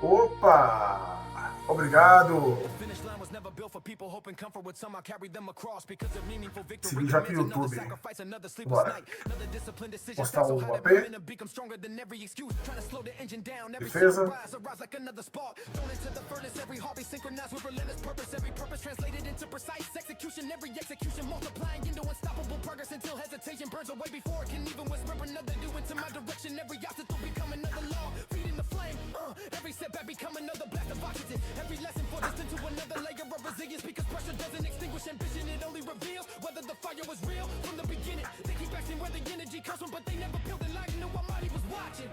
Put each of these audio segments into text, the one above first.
Opa! Obrigado! Esse vídeo já pro YouTube. Bora. Postar o AP. Defesa. Every setback become another blast of oxygen. Every lesson for this into another layer of resilience. Because pressure doesn't extinguish ambition, it only reveals whether the fire was real from the beginning. They keep asking where the energy comes from, but they never peeled the light and knew Almighty was watching.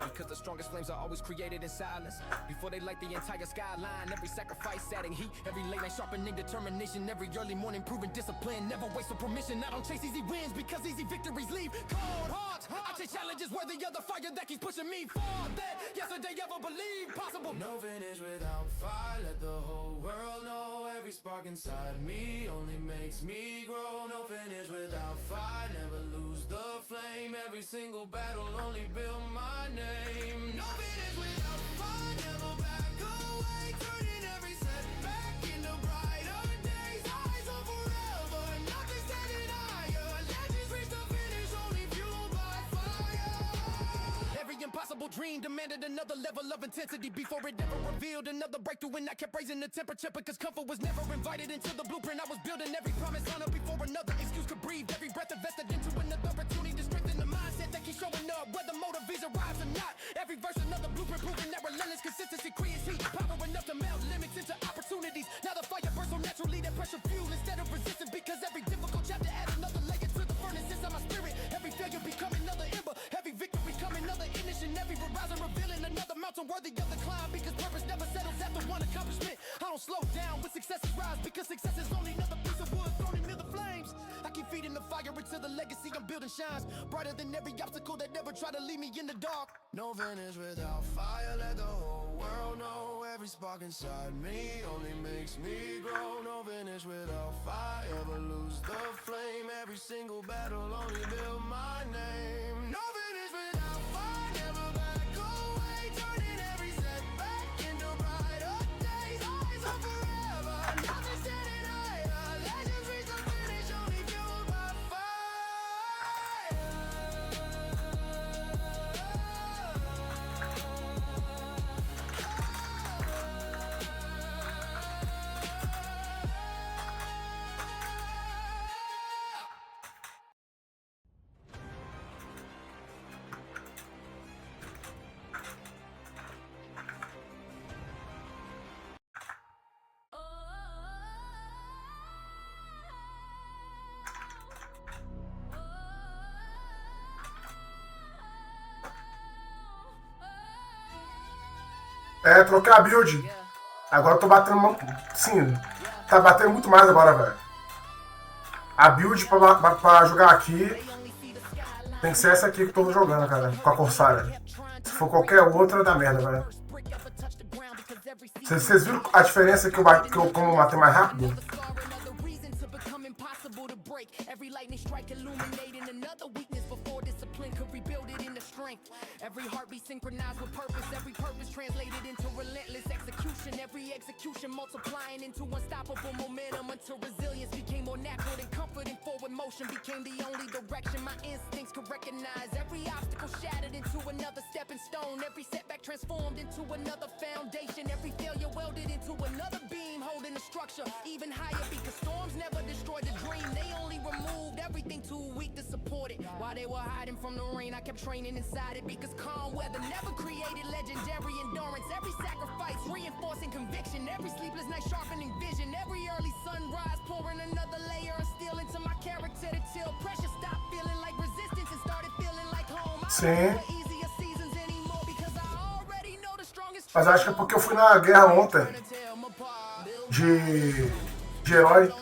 Because the strongest flames are always created in silence. Before they light the entire skyline, every sacrifice adding heat. Every late night sharpening determination. Every early morning proving discipline. Never waste for permission. I don't chase easy wins because easy victories leave cold hearts. I chase challenges worthy of the fire that keeps pushing me forward. That yesterday ever believed possible. No finish without fire. Let the whole world know. Every spark inside me only makes me grow. No finish without fire. Never lose the flame. Every single battle only build my name. No finish without fire. Never back away. Turning every setback into brighter days. Eyes on forever. Nothing's standing higher. Legends reach the finish only fueled by fire. Every impossible dream demanded another level of intensity before it ever revealed another breakthrough. And I kept raising the temperature because comfort was never invited into the blueprint I was building. Every promise on up before another excuse could breathe. Every breath invested into another opportunity to strengthen the mindset that keeps showing up whether motivates arrives or not. Every verse another blueprint proving that relentless consistency creates heat. Power enough to melt limits into opportunities. Now the fire burns so naturally that pressure fuel instead of resistance. Because every difficult chapter adds another layer to the furnace inside my spirit. Every failure become another ember. Every victory become another ignition. Every horizon revealing another mountain worthy of the climb. Because purpose never settles after one accomplishment. I don't slow down when successes rise. Because success is only another piece of wood thrown into the flames. I keep feeding the fire until the legacy I'm building shines brighter than every obstacle that never tried to leave me in the dark. No finish without fire. Let the whole world know. Every spark inside me only makes me grow. No finish without fire. Ever lose the flame. Every single battle only build my name. No finish without fire. Never back away. Turning every setback into brighter days. Eyes on forever. Nothing standing higher. Legends reach the finish only fueled by fire. É, trocar a build. Agora eu tô batendo... Sim, tá batendo muito mais agora, velho. A build pra jogar aqui tem que ser essa aqui que eu tô jogando, cara. Com a Corsária. Se for qualquer outra, dá merda, velho. Vocês viram a diferença que eu como matei mais rápido? Every heartbeat synchronized with purpose. Every purpose translated into relentless execution. Every execution multiplying into unstoppable momentum until resilience became more natural than comfort and forward motion became the only direction my instincts could recognize. Every obstacle shattered into another stepping stone. Every setback transformed into another foundation. Every failure welded into another beam holding the structure even higher because storms never destroyed the dream. They only removed everything too weak to support it. While they were hiding from the rain, I kept training inside it because calm weather never created legendary endurance. Every sacrifice reinforcing conviction. Every sleepless night sharpening vision. Every early sunrise pouring another layer of steel into my character until pressure stopped feeling like resistance and started feeling like home. Sim. Mas acho que é porque eu fui na guerra ontem de herói.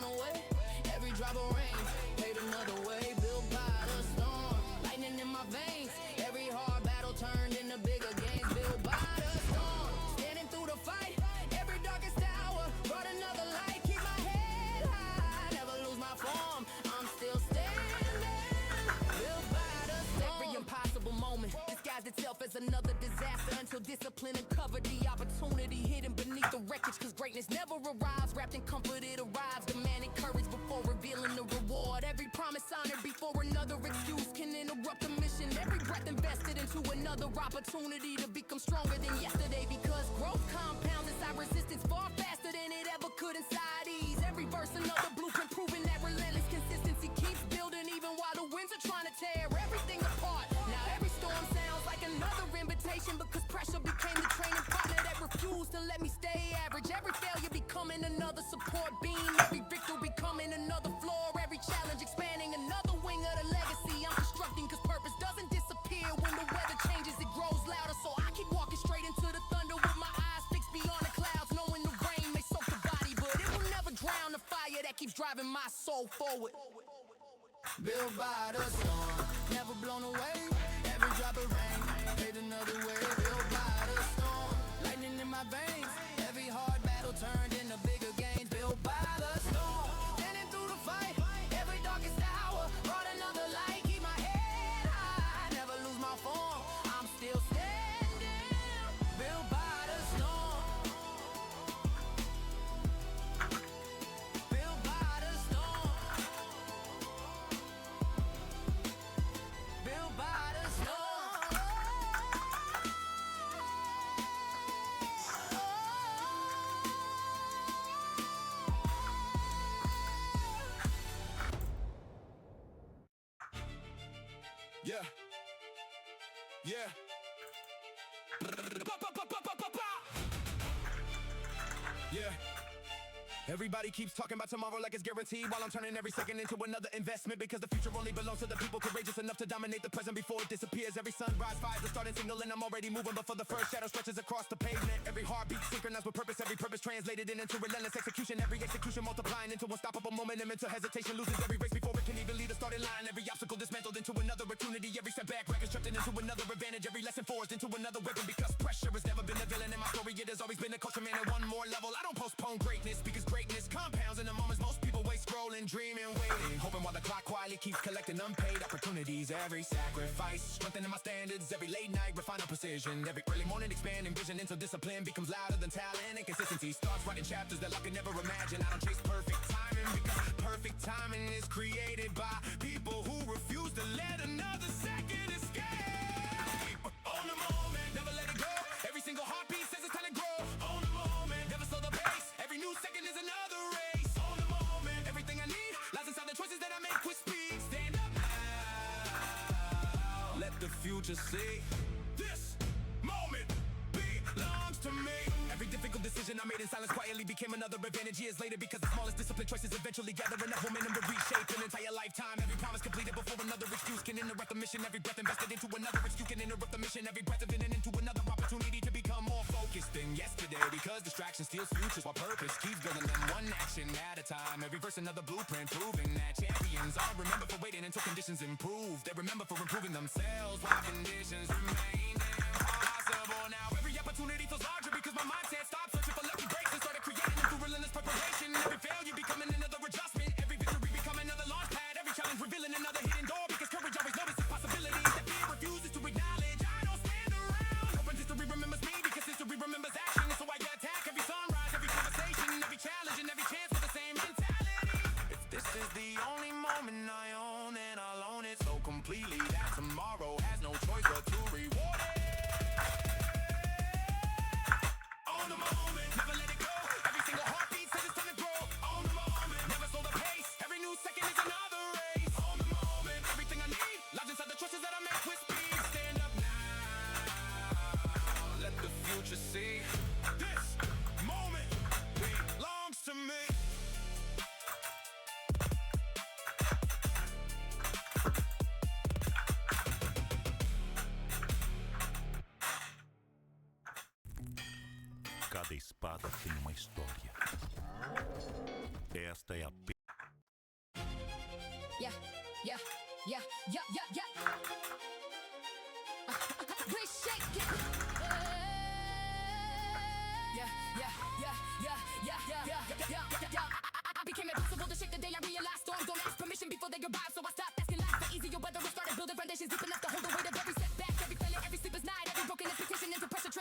Itself as another disaster until discipline uncovered the opportunity hidden beneath the wreckage. Cause greatness never arrives, wrapped in comfort it arrives, demanding courage before revealing the reward. Every promise honored before another excuse can interrupt the mission. Every breath invested into another opportunity to become stronger than yesterday. Because growth compounds inside resistance far faster than it ever could inside ease. Every verse another blueprint proving that relentless consistency keeps building even while the winds are trying to tear everything apart. Now every storm sounds like another invitation, because pressure became the training partner that refused to let me stay average. Every failure becoming another support beam, every victory becoming another floor, every challenge expanding another wing of the legacy I'm constructing. Cause purpose doesn't disappear when the weather changes, it grows louder. So I keep walking straight into the thunder with my eyes fixed beyond the clouds, knowing the rain may soak the body, but it will never drown the fire that keeps driving my soul forward. Built by the storm, never blown away. Every drop of rain made another way. Built by the storm, lightning in my veins. Every hard battle turned into bigger gains. Built by the storm, standing through the fight. Every darkest hour brought another light. Keep my head high, never lose my form. I'm still standing. Built by the storm. Built by the storm. Built by the storm. Yeah. Yeah. Yeah. Everybody keeps talking about tomorrow like it's guaranteed, while I'm turning every second into another investment, because the future only belongs to the people courageous enough to dominate the present before it disappears. Every sunrise fires the starting signal and I'm already moving before the first shadow stretches across the pavement. Every heartbeat synchronized with purpose, every purpose translated into relentless execution. Every execution multiplying into unstoppable momentum, into hesitation loses every race before it can even lead a starting line. Every obstacle dismantled into another opportunity, every setback record stripped into another advantage, every lesson forged into another weapon, because pressure has never been a villain in my story. It has always been a culture man at one more level. I don't postpone greatness, because greatness compounds in the moments most people waste, scrolling, dreaming, waiting, hoping while the clock quietly keeps collecting unpaid opportunities. Every sacrifice strengthening my standards, every late night refining precision, every early morning expanding vision until discipline becomes louder than talent, and consistency starts writing chapters that I could never imagine. I don't chase perfect timing, because perfect timing is created by people who refuse to let another second escape. On the moment, never let it go. Every single heartbeat says it's time to grow. On the moment, never slow the pace. Every new second is another race. On the moment, everything I need lies inside the choices that I make with speed. Stand up now. Let the future see. This moment belongs to me. Every difficult decision I made in silence quietly became another advantage years later, because the smallest disciplined choices eventually gather enough momentum to reshape an entire lifetime. Every promise completed before another excuse can interrupt the mission. Every breath invested into another excuse can interrupt the mission. Every breath of it into another opportunity to become more focused than yesterday, because distraction steals futures while purpose keeps building them one action at a time. Every verse another blueprint proving that champions are remembered for waiting until conditions improve. They remember for improving themselves while conditions remain impossible. Now every opportunity feels larger, because my mindset stopped searching for lucky breaks and started creating them through relentless preparation. Every failure becoming another adjustment, every victory becoming another launch pad, every challenge revealing another hidden door, because courage always notices possibilities that fear refuses to acknowledge. I don't stand around hoping history remembers me, because history remembers action. And so I attack every sunrise, every conversation, every challenge, and every chance with the same mentality. If this is the only moment I own, then I'll own it so completely that tomorrow has no choice but to reward it. On the moment, never let it go. Every single heartbeat says it's time to grow. On the moment, never slow the pace. Every new second is another race. On the moment, everything I need lies inside the choices that I make with speed. Stand up now. Let the future see. This moment belongs to me. Cada espada tem uma história. Esta é a Yeah, yeah, yeah, yeah, yeah, yeah. We shake it. Yeah, yeah, yeah, yeah, yeah, yeah, yeah, yeah. I became impossible to shake the day I realized storms don't ask permission before they arrive, so I stopped asking life for easier weather and started building foundations deep enough to hold the weight of every setback, every failure, every sleepless night, every broken expectation into pressure.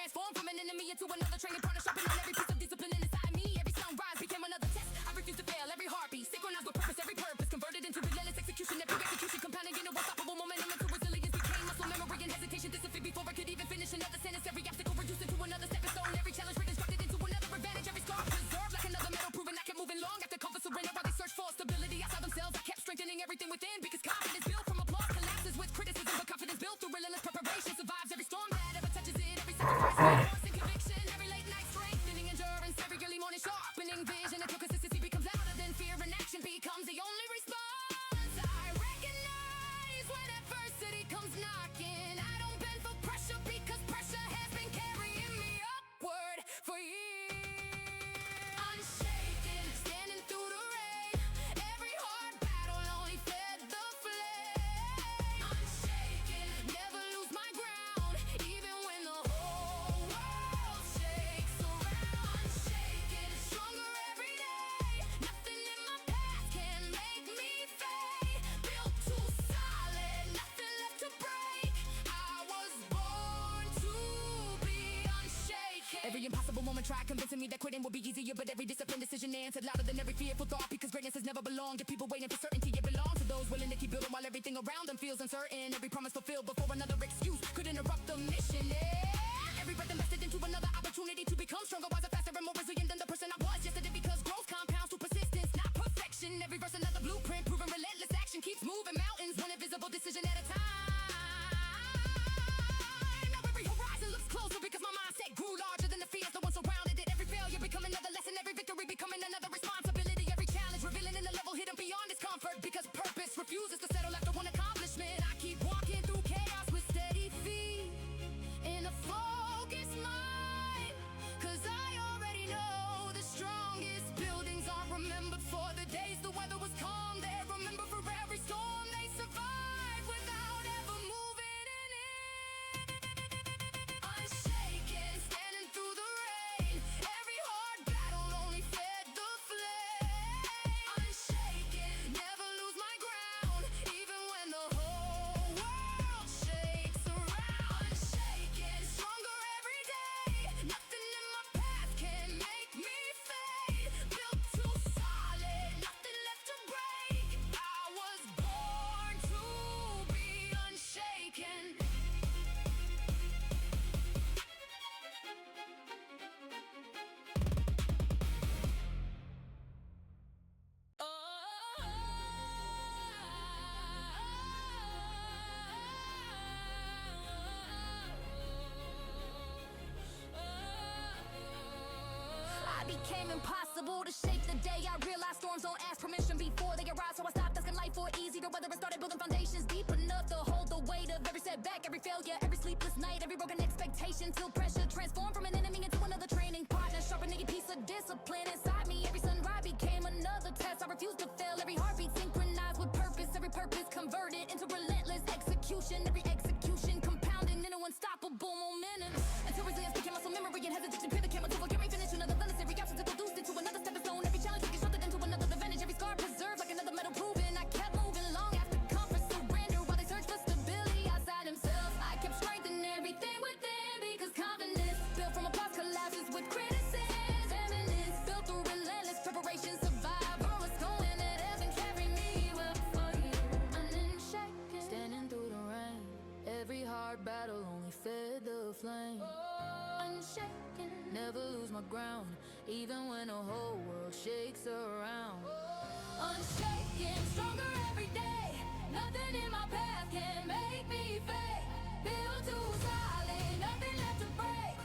Vamos. Every impossible moment tried convincing me that quitting would be easier, but every disciplined decision answered louder than every fearful thought, because greatness has never belonged to people waiting for certainty. It belongs to those willing to keep building while everything around them feels uncertain. Every promise fulfilled before another excuse could interrupt the mission. Yeah. Every breath invested into another opportunity to become stronger, wiser, faster, and more resilient than the person I was yesterday, because growth compounds through persistence, not perfection. Every verse another blueprint, proving relentless action keeps moving mountains, one invisible decision at a time. Now every horizon looks closer because my mindset grew larger than the fears that once surrounded it. Every failure become another lesson, every victory becoming another responsibility. Every challenge revealing in a level hidden beyond discomfort, because purpose refuses to settle after one accomplishment. I keep walking through chaos with steady feet in a focused mind, cause I already know the strongest buildings aren't remembered for the days the weather was calm. They're remembered for every storm they survived without ever moving in it. Unshaken, standing through the rain. Every hard battle only fed the flame. Unshaken, never lose my ground, even when the whole world shakes around. Unshaken, stronger every day. Nothing in my path can make me fade. Built too solid, nothing left to break. I was born to be unshaken. I became impossible to shake the day. I realized storms don't ask permission before they arrive, so I stopped asking life for easier weather and started building foundations deep enough to hold the weight of every setback, every failure, every sleepless night, every broken expectation, till pressure transformed from an enemy into another training partner, sharpening a piece of discipline inside me. Every sunrise became another test. I refused to fail. Every heartbeat synchronized with purpose, every purpose converted into relentless execution, every execution compounding into unstoppable momentum, until resilience became muscle memory and hesitation peer the camera to get me finished. Another thunderstorm captured to reduced into another stepping stone. Every challenge we constructed into another advantage. Every scar preserved like another metal proven. I kept moving long after comfort surrender, while they searched for stability outside themselves. I kept strengthening everything within, because confidence built from applause collapses with criticism. Eminence built through relentless preparation. Survivor was going at heaven, carry me well for you. Unshaken, standing through the rain. Every hard battle only fed the flame. Unshaken, never lose my ground, even when the whole world shakes around. Unshaken, stronger every day. Nothing in my path can make me fade. Built too solid, nothing left to break.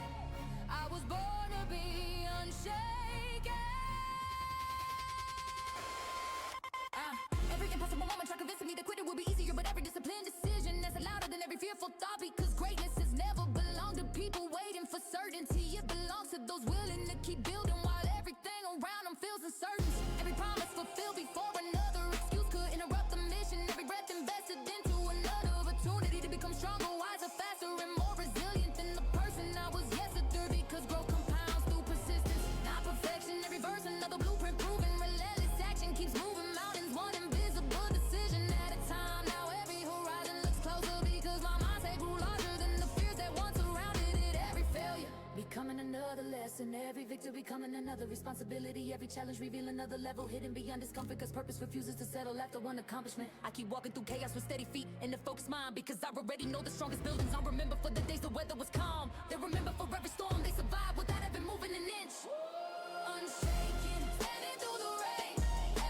I was born to be unshaken. Every impossible moment tried convincing me that quitting would be easier, but every disciplined decision that's louder than every fearful thought, because greatness has never belonged to people waiting for certainty. It belongs to those willing to keep building while everything around them feels uncertain. Every promise fulfilled before another excuse could interrupt the mission. Every breath invested into another opportunity to become stronger, wiser, faster, and more resilient than the person I was yesterday, because growth compounds through persistence, not perfection. Every verse another blueprint proven, relentless action keeps moving mountains, one invisible decision at a time. Now every horizon looks closer, because my mindset grew larger than the fears that once surrounded it. Every failure becoming another lesson, every victory becoming another responsibility. Every challenge reveal another level hidden beyond discomfort, because purpose refuses to settle after one accomplishment. I keep walking through chaos with steady feet and a focused mind, because I already know the strongest buildings aren't remembered for the days the weather was calm. They remember for every storm they survived without ever moving an inch. Unshaken, standing through the rain.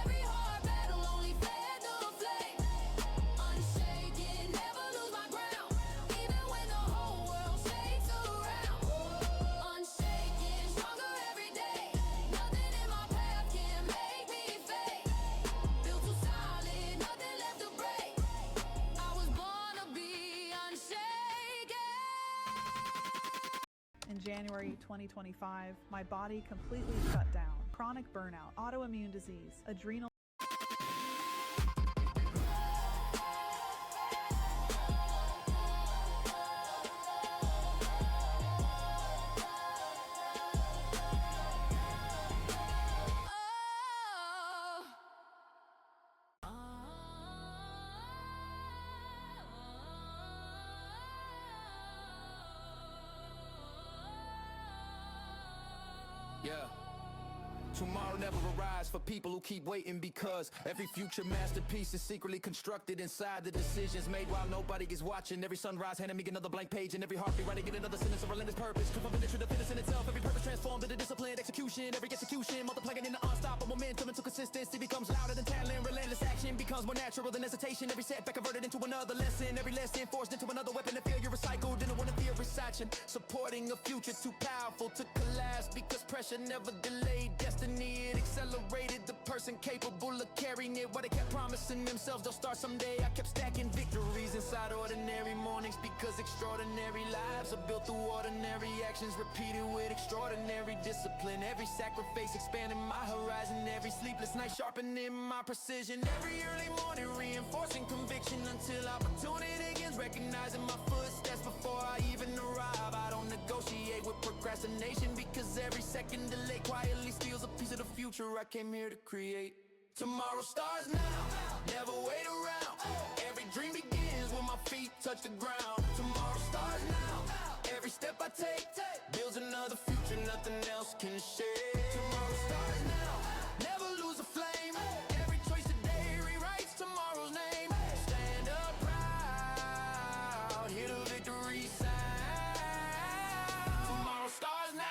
Every hard battle only fed the flame. Unshaken, never lose my ground, even when the whole world shakes around. January 2025, my body completely shut down. Chronic burnout, autoimmune disease, adrenal. Yeah. Tomorrow never arrives for people who keep waiting, because every future masterpiece is secretly constructed inside the decisions made while nobody is watching. Every sunrise handing me another blank page, and every heartbeat writing in another sentence of relentless purpose. From a venture to fitness in itself, every purpose transformed into disciplined execution. Every execution multiplying into unstoppable momentum until consistency becomes louder than talent. Relentless action becomes more natural than hesitation. Every setback converted into another lesson. Every lesson forced into another weapon. And failure recycled into one of the researching. Supporting a future too powerful to collapse, because pressure never delayed destiny. It accelerated the person capable of carrying it. While they kept promising themselves they'll start someday, I kept stacking victories inside ordinary mornings, because extraordinary lives are built through ordinary actions repeated with extraordinary discipline. Every sacrifice expanding my horizon. Every sleepless night sharpening my precision. Every early morning reinforcing conviction until opportunity begins recognizing my footsteps before I even arrive. I don't negotiate with procrastination, because every second delay quietly steals a piece of the future I came here to create. Tomorrow starts now, never wait around. Every dream begins when my feet touch the ground. Tomorrow starts now, every step I take builds another future nothing else can shake. Tomorrow starts now, never lose a flame. Every choice today rewrites tomorrow's name. Stand up proud, hear the victory sound. Tomorrow starts now.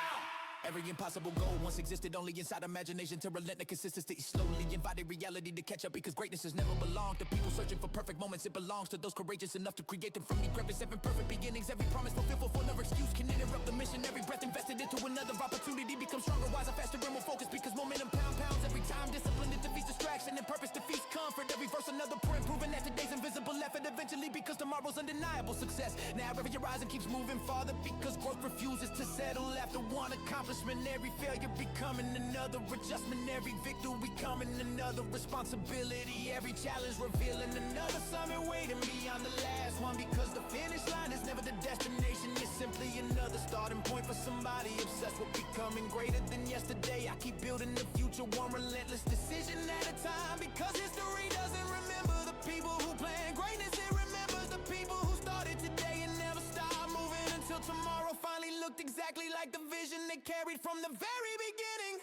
Every impossible goal once existed only inside imagination. To relent the consistency slowly invited reality to catch up, because greatness has never belonged to people searching for perfect moments. It belongs to those courageous enough to create them from the crevice. Seven perfect beginnings, every promise fulfilled for no excuse can interrupt the mission. Every breath invested into another opportunity becomes stronger, wiser, faster, and more focused, because momentum pounds every time. Discipline it defeats distraction, and purpose defeats comfort. Every verse another prayer, proving that today's invisible effort eventually becomes tomorrow's undeniable success. Now every horizon keeps moving farther, because growth refuses to settle after one accomplishment. Every failure becoming another adjustment. Every victory coming another responsibility. Every challenge revealing another summit waiting beyond the last one, because the finish line is never the destination. It's simply another starting point for somebody obsessed with becoming greater than yesterday. I keep building the future one relentless decision at a time, because history doesn't remember the people who plan greatness. It remembers the people who started today and never stopped moving until tomorrow finally looked exactly like the vision they carried from the very beginning.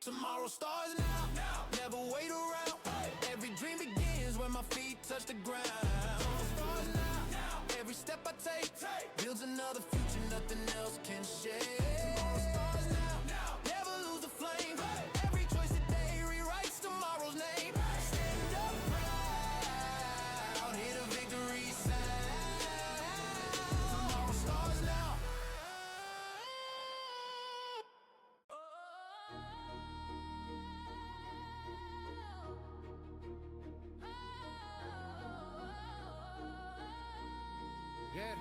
Tomorrow starts now, never wait around. Every dream begins when my feet touch the ground. Tomorrow starts now, every step I take builds another future nothing else can shake. Tomorrow starts now, never lose the flame. Every choice today rewrites tomorrow's name. Stand up proud, hear the victory sound. Tomorrow starts now. Yeah.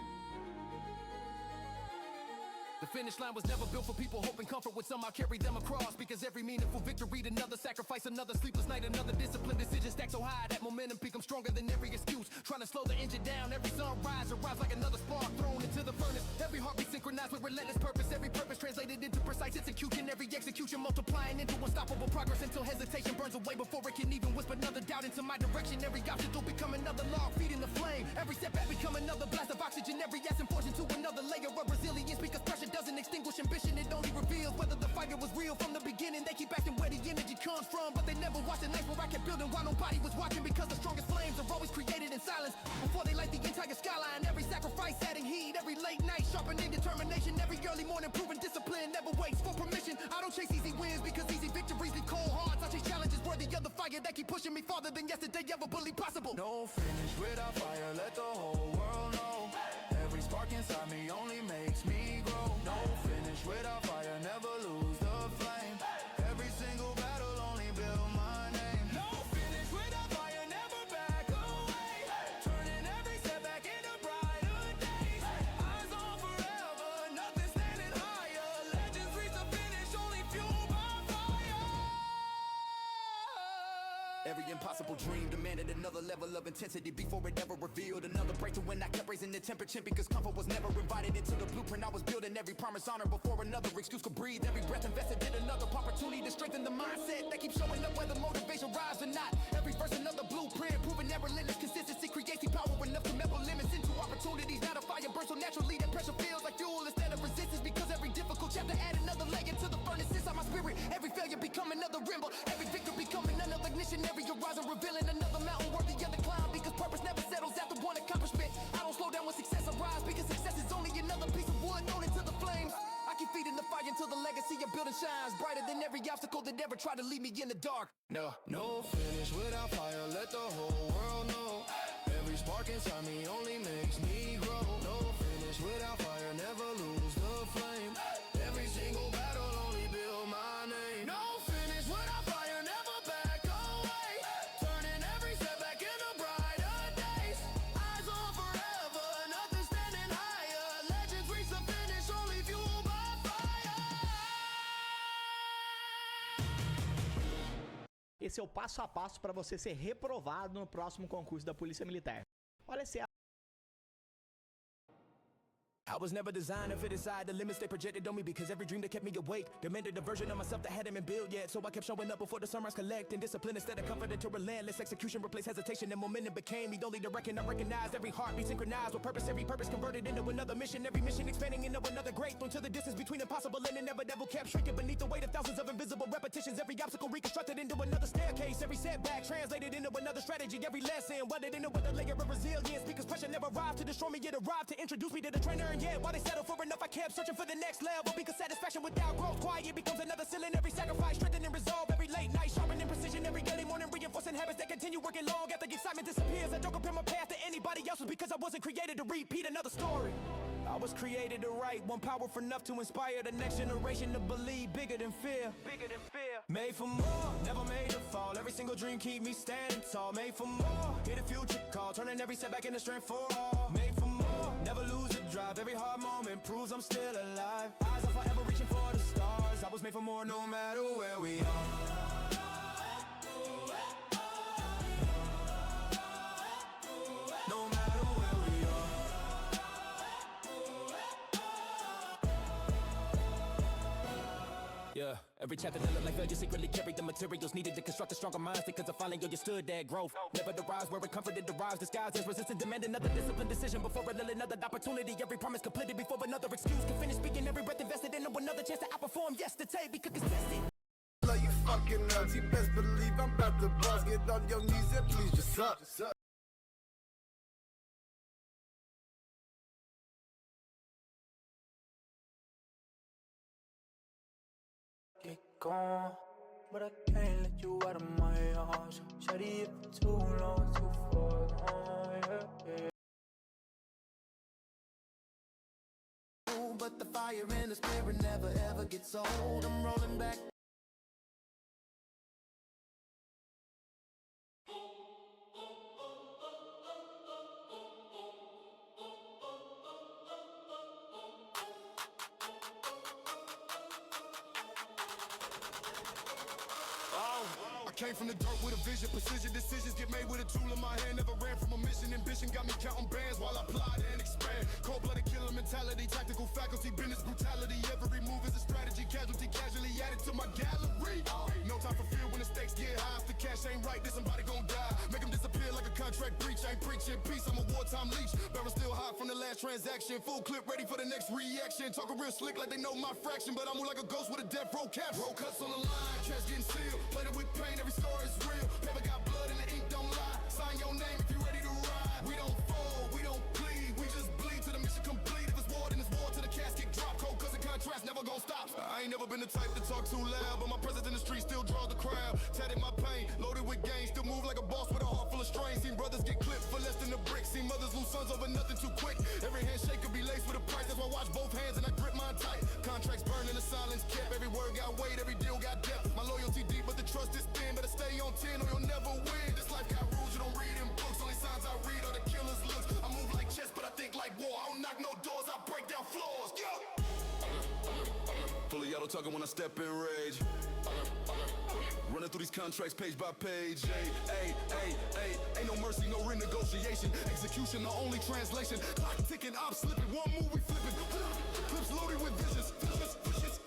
The finish line was never built for people hoping comfort with some. I'll carry them across, because every meaningful victory, another sacrifice, another sleepless night, another disciplined decision stacked so high that momentum becomes stronger than every excuse. Trying to slow the engine down, every sunrise arrives like another spark thrown into the furnace. Every heartbeat synchronized with relentless purpose. Every purpose translated into precise execution. Every execution multiplying into unstoppable progress, until hesitation burns away before it can even whisper another doubt into my direction. Every obstacle become another log feeding the flame. Every setback become another blast of oxygen. Every essence forged into another layer of resilience, because pressure doesn't extinguish ambition. It only reveals whether the fire was real from the beginning. They keep asking where the energy comes from, but they never watched the nights where I kept building while nobody was watching, because the strongest flames are always created in silence before they light the entire skyline. Every sacrifice adding heat, every late night sharpening determination. Every early morning proving discipline never waits for permission. I don't chase easy wins, because easy victories leave cold hearts. I chase challenges worthy of the fire that keep pushing me farther than yesterday ever believed possible. No finish without fire, let the whole world know. Every spark inside me only makes me grow. No finish without fire, never lose the flame. Every single battle only build my name. No finish without fire, never back away. Turning every setback into brighter days. Eyes on forever, nothing standing double dream. Demanded another level of intensity before it ever revealed. Another breakthrough when I kept raising the temperature because comfort was never invited into the blueprint I was building. Every promise honor before another excuse could breathe. Every breath invested in another opportunity to strengthen the mindset that keeps showing up whether motivation rise or not. Every verse another blueprint, proving that relentless consistency creates the power enough to melt limits into opportunities. Now the fire burns so naturally that pressure feels like fuel instead of resistance. Because every difficult chapter add another layer to the furnace inside my spirit. Every failure become another rimble. Every victory becoming another ignition. Every horizon revealing another mountain worthy of the climb. Because purpose never settles after one accomplishment. I don't slow down when success arrives because success is only another piece of wood thrown into the flames. I keep feeding the fire until the legacy of building shines brighter than every obstacle that ever tried to leave me in the dark. No finish without fire. Let the whole world know. Every spark inside me only makes me grow. No finish without fire. Never lose the flame. Every single battle only build my name. No finish without fire. Never back away. Turning every setback into brighter days. Eyes on forever. Nothing standing higher. Legends reach the finish only fueled by fire. Esse é o passo a passo para você ser reprovado no próximo concurso da Polícia Militar. Olha se I was never designed to fit inside the limits they projected on me because every dream that kept me awake demanded a version of myself that hadn't been built yet. So I kept showing up before the sunrise, collecting discipline instead of comfort into relentless execution. Replaced hesitation and momentum became me only to reckon. I recognized every heartbeat synchronized with purpose. Every purpose converted into another mission. Every mission expanding into another great until the distance between impossible and inevitable kept shrinking beneath the weight of thousands of invisible repetitions. Every obstacle reconstructed into another staircase. Every setback translated into another strategy. Every lesson welded into another layer of resilience. Because pressure never arrived to destroy me, it arrived to introduce me to the trainer. And yet, while they settle for enough, I kept searching for the next level. Because satisfaction without growth, quiet becomes another ceiling. Every sacrifice, strengthening resolve. Every late night, sharpening precision. Every early morning, reinforcing habits that continue working long after the excitement disappears. I don't compare my path to anybody else's because I wasn't created to repeat another story. I was created to write one powerful enough to inspire the next generation to believe bigger than fear. Bigger than fear. Made for more, never made to fall. Every single dream keep me standing tall. Made for more, hear the future call. Turning every setback into strength for all. Made for more, never lose the drive. Every hard moment proves I'm still alive. Eyes are forever reaching for the stars. I was made for more no matter where we are. No matter where we are. Yeah, every chapter that looked like failure secretly carried the materials needed to construct a stronger mindset because I finally understood that growth never derives where it comforted derives. Disguised as resistance, demand another disciplined decision before another opportunity. Every promise completed before another excuse can finish speaking. Every breath invested in another chance to outperform yesterday because it's tested. Love you fucking nuts, you best believe I'm about to bust. Get on your knees and please just up. Get gone, but I can't let you out of my arms. Shawty, if it's too long, too far gone, yeah. But the fire in the spirit never ever gets old. I'm rolling back. Came from the dirt with a vision, precision decisions get made with a tool in my hand. Never ran from a mission, ambition got me counting bands while I plot and expand. Cold-blooded killer mentality, tactical faculty, business brutality. Every move is a strategy, casualty casually added to my gallery. No time for fear when the stakes get high. If the cash ain't right, then somebody gon' die. Make them disappear like a contract breach. I ain't preaching peace, I'm a wartime leech. Barrel still hot from the last transaction. Full clip ready for the next reaction. Talking real slick like they know my fraction, but I move like a ghost with a death row cap. Roll cuts on the line, chest getting sealed. Plated with pain, every story is real. Paper got blood and the ink don't lie. Sign your name if you ready to ride. We don't fold, we don't plead. We just bleed to the mission complete. If it's war, then it's war to the casket drop. Cold cause the contrast never gon' stop. I ain't never been the type to talk too loud, but my presence in the street still draws the crowd. Tatted my pain, loaded with gain. Still move like a boss with a heart full of strain. Seen brothers get clipped for less than a brick. Seen mothers lose sons over nothing too quick. Every handshake could be laced with a price. That's why I watch both hands and I grip mine tight. Contracts burn in the silence kept. Every word got weight, every deal got depth. My loyalty deep, but the trust is thin. Better stay on 10 or you'll never win. This life got rules you don't read in books. Only signs I read are the killer's looks. I move like chess, but I think like war. I don't knock no doors, I break down floors. Fully auto talking when I step in rage. Run running through these contracts page by page. Ain't no mercy, no renegotiation. Execution, the only translation. Clock ticking, I'm slipping. One move, we flipping. Clips loaded with visions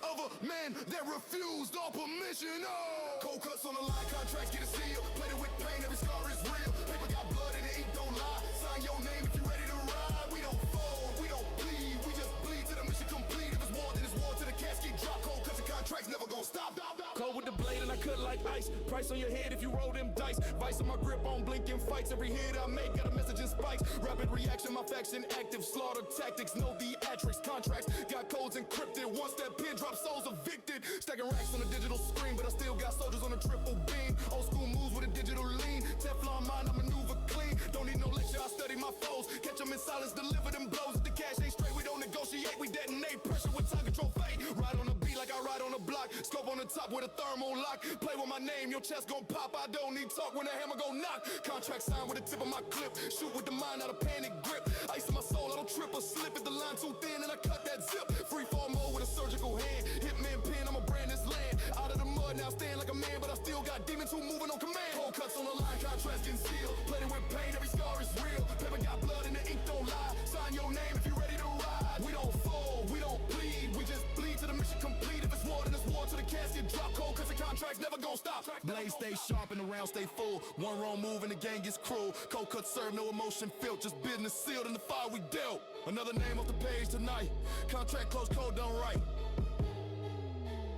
of a man that refused all permission. Oh, cold cuts on the line, contracts get a seal. Plated with pain, every scar is real. Paper got blood and the ink don't lie. Sign your name if you ready to ride. We don't fold, we don't bleed. We just bleed till the mission complete. If it's war, then it's war till the casket drop. Cold cuts and contracts never gonna stop. Cold with the blade and I cut like ice. Price on your head if you roll them dice. Vice on my grip on blinking fights. Every hit I make got a message in spikes. Rapid reaction, my faction active. Slaughter tactics, no theatrics. Contracts got codes encrypted. Once that pin drops, souls evicted. Stacking racks on a digital screen, but I still got soldiers on a triple beam. Old school moves with a digital lean. Teflon mind, I maneuver clean. Don't need no lecture, I study my foes. Catch them in silence, deliver them blows. If the cash ain't straight, we don't negotiate. We detonate pressure with time control fate. Ride on the beat like I ride on a block. Scope on the top with a thermal lock. Play with my name, your chest gon' pop. I don't need talk when the hammer gon' knock. Contract signed with the tip of my clip. Shoot with the mind, out of panic grip. Ice in my soul, I don't trip or slip. If the line too thin and I cut that zip. Free fall mode with a surgical hand. Hitman pin, I'ma brand this land. Out of the mud, now stand like a man, but I still got demons who moving on command. Cold cuts on the line, contracts getting sealed. Plated with pain, every scar is real. Paper got blood and the ink don't lie. Sign your name if you ready to ride. We don't fold, we don't bleed. We just bleed till the mission complete. If it's war, then it's war till the casket drop. Cold cuts and contracts never gon' stop. Blade stay sharp and the round stay full. One wrong move and the gang gets cruel. Cold cuts serve, no emotion felt. Just business sealed in the fire we dealt. Another name off the page tonight. Contract close, code done right.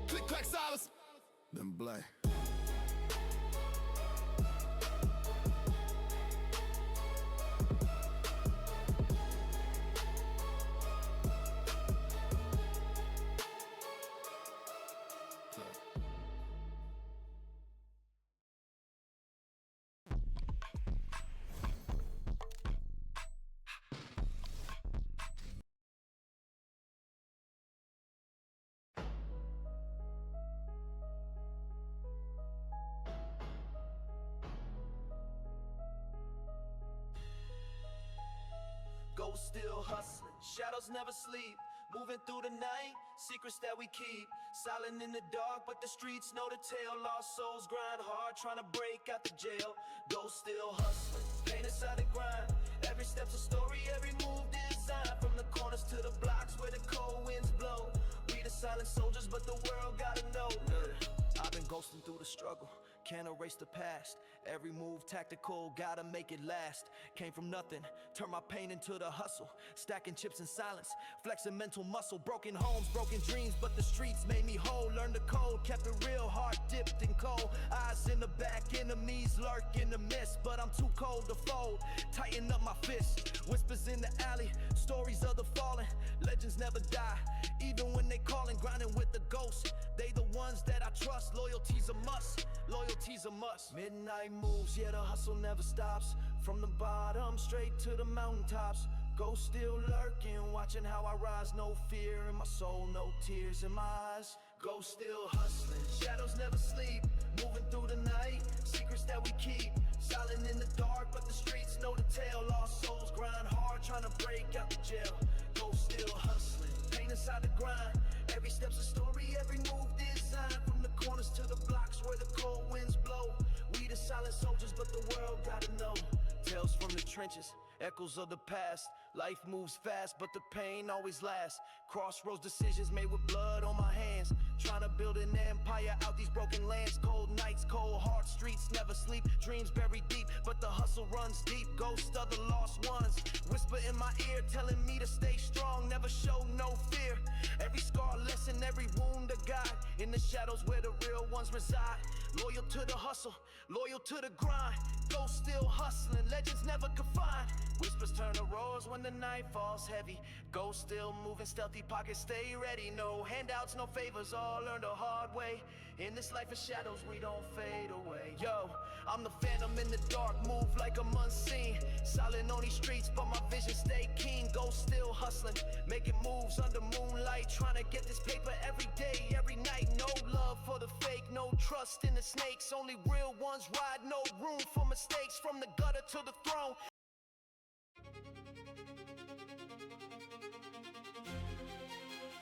Click, clack, silence. Then blay. Go still hustling, shadows never sleep. Moving through the night, secrets that we keep. Silent in the dark, but the streets know the tale. Lost souls grind hard, trying to break out the jail. Go still hustling, pain inside the grind. Every step's a story, every move designed. From the corners to the blocks where the cold winds blow. We the silent soldiers, but the world gotta know. I've been ghosting through the struggle, can't erase the past. Every move tactical, gotta make it last. Came from nothing, turned my pain into the hustle. Stacking chips in silence, flexing mental muscle. Broken homes, broken dreams, but the streets made me whole. Learned the code, kept it real, heart dipped in cold. Eyes in the back, enemies lurk in the mist. But I'm too cold to fold, tighten up my fist. Whispers in the alley, stories of the fallen. Legends never die, even when they callin'. Grinding with the ghosts, they the ones that I trust. Loyalty's a must, loyalty's a must. Midnight moves, yeah, the hustle never stops. From the bottom straight to the mountaintops. Ghosts still lurking, watching how I rise. No fear in my soul, no tears in my eyes. Ghosts still hustling, shadows never sleep. Moving through the night, secrets that we keep. Silent in the dark, but the streets know the tale. Lost souls grind hard, trying to break out the jail. Ghosts still hustling, pain inside the grind. Every step's a story, every move designed. From the corners to the blocks where the cold winds blow. We the silent soldiers, but the world gotta know. Tales from the trenches, echoes of the past. Life moves fast, but the pain always lasts. Crossroads decisions made with blood on my hands. Trying to build an empire out these broken lands. Cold nights, cold hearts, streets never sleep. Dreams buried deep, but the hustle runs deep. Ghosts of the lost ones whisper in my ear, telling me to stay strong, never show no fear. Every scar lesson, every wound a guide. In the shadows where the real ones reside. Loyal to the hustle, loyal to the grind. Ghosts still hustling, legends never confined. Whispers turn to roars when the night falls heavy. Ghosts still moving, stealthy pockets stay ready. No handouts, no favors, all learned the hard way. In this life of shadows, we don't fade away. Yo, I'm the phantom in the dark, move like I'm unseen. Silent on these streets, but my vision stay keen. Ghosts still hustling, making moves under moonlight. Trying to get this paper every day, every night. No love for the fake, no trust in the snakes. Only real ones ride, no room for mistakes. From the gutter to the throne.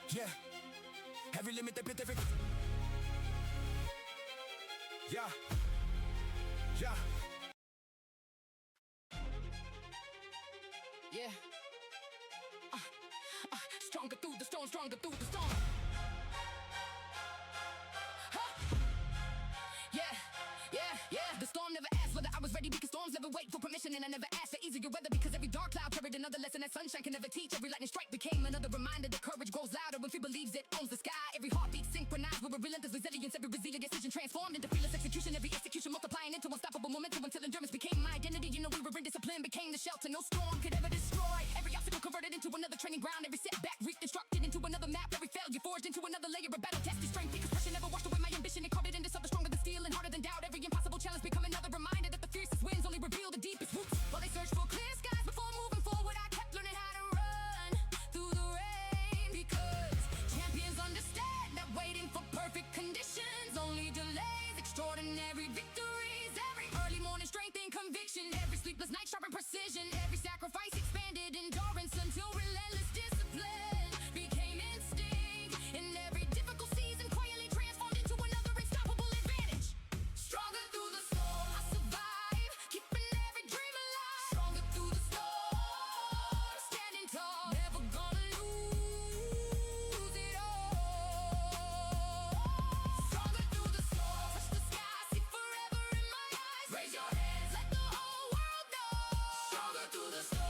Yeah, every limit they put every. Yeah. Yeah. Yeah. Stronger through the storm, stronger through the storm. The storm never asked whether I was ready because storms never wait for permission, and I never asked for easier weather because every dark cloud carried another lesson that sunshine can never teach. Every lightning strike became another reminder that courage grows louder when fear believes it owns the sky. Every heartbeat synchronized with a relentless resilience. Every resilient decision transformed into fearless execution. Every execution multiplying into unstoppable momentum until endurance became my identity. You know we were in discipline, became the shelter no storm could ever destroy. Every obstacle converted into another training ground. Every setback reconstructed into another map. Every failure forged into another layer of battle tested strength. Because pressure never washed away my ambition. It carved it into something stronger than steel and harder than doubt. Every impossible challenge become another reminder that the fiercest winds only reveal the deepest roots. While they search for clear skies before moving forward, I kept learning how to run through the rain. Because champions understand that waiting for perfect conditions only delays extraordinary victories. Every early morning strength and conviction. Every sleepless night sharpened precision. Every sacrifice expanded endurance until relentless discipline became instinct. And every difficult season quietly transformed into another unstoppable advantage. Stronger through the storm, I survive, keeping every dream alive. Stronger through the storm, standing tall, never gonna lose it all. Stronger through the storm, touch the sky, see forever in my eyes. Raise your hands, let the whole world know. Stronger through the storm.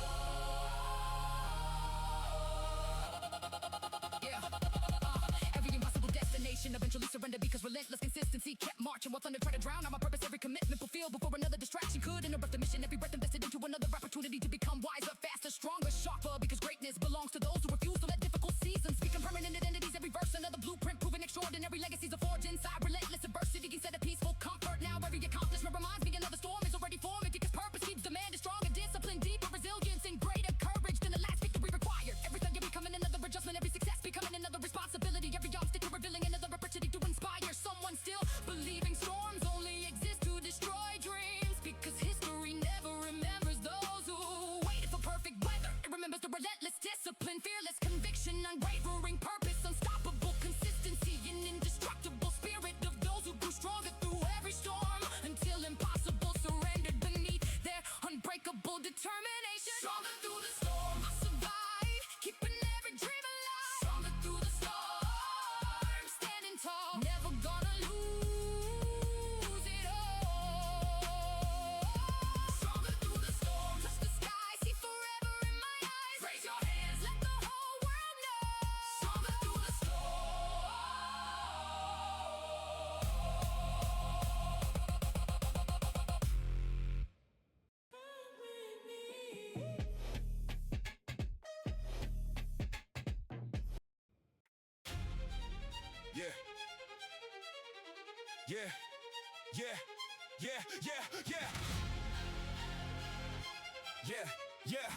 Every impossible destination eventually surrender because relentless consistency kept marching while thunder tried to drown out my purpose. Every commitment fulfilled before another distraction could interrupt the mission. Every breath invested into another opportunity to become wiser, faster, stronger, sharper. Because greatness belongs to those who refuse to let difficult seasons become permanent identities. Every verse another blueprint proving extraordinary legacies are forged inside relentless adversity instead of peaceful comfort. Now every accomplishment reminds me another storm is already forming because purpose keeps demanding stronger discipline, deeper resilience, and greater courage than the last victory required. Every failure becoming another adjustment, every success becoming another responsibility. Every obstacle revealing another opportunity to inspire someone still believing storms only exist to destroy dreams. Because history never remembers those who waited for perfect weather. It remembers the relentless discipline, fearless conviction, unwavering purpose, unstoppable consistency, and indestructible spirit of those who grew stronger through every storm until impossible surrendered beneath their unbreakable determination. Stronger through the storm, I survive, keeping every dream alive. Stronger through the storm, standing tall, never gonna lose it all. Stronger through the storm, touch the sky, see forever in my eyes. Raise your hands, let the whole world know. Stronger through the storm. Yeah. Yeah. Yeah. Yeah. Yeah. Yeah. Yeah. Yeah.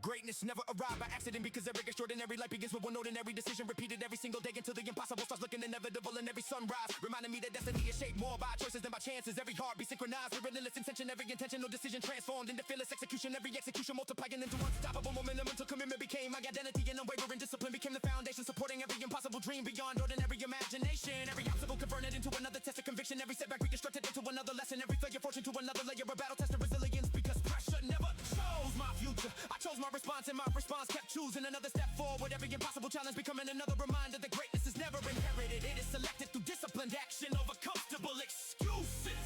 Greatness never arrived by accident because every extraordinary life begins with one ordinary decision repeated every single day until the impossible starts looking inevitable in every sunrise, reminding me that destiny is shaped more by choices than by chances. Every heartbeat synchronized with relentless intention, every intentional decision transformed into fearless execution, every execution multiplying into unstoppable momentum until commitment became my identity and unwavering discipline became the foundation supporting every impossible dream beyond ordinary imagination. Every obstacle converted into another test of conviction, every setback reconstructed into another lesson, every failure forged into another layer of battle test of resilience. Because pressure never chose my future, I chose my response, and my response kept choosing another step forward. Every impossible challenge becoming another reminder that greatness is never inherited, it is selected through disciplined action over comfortable excuses.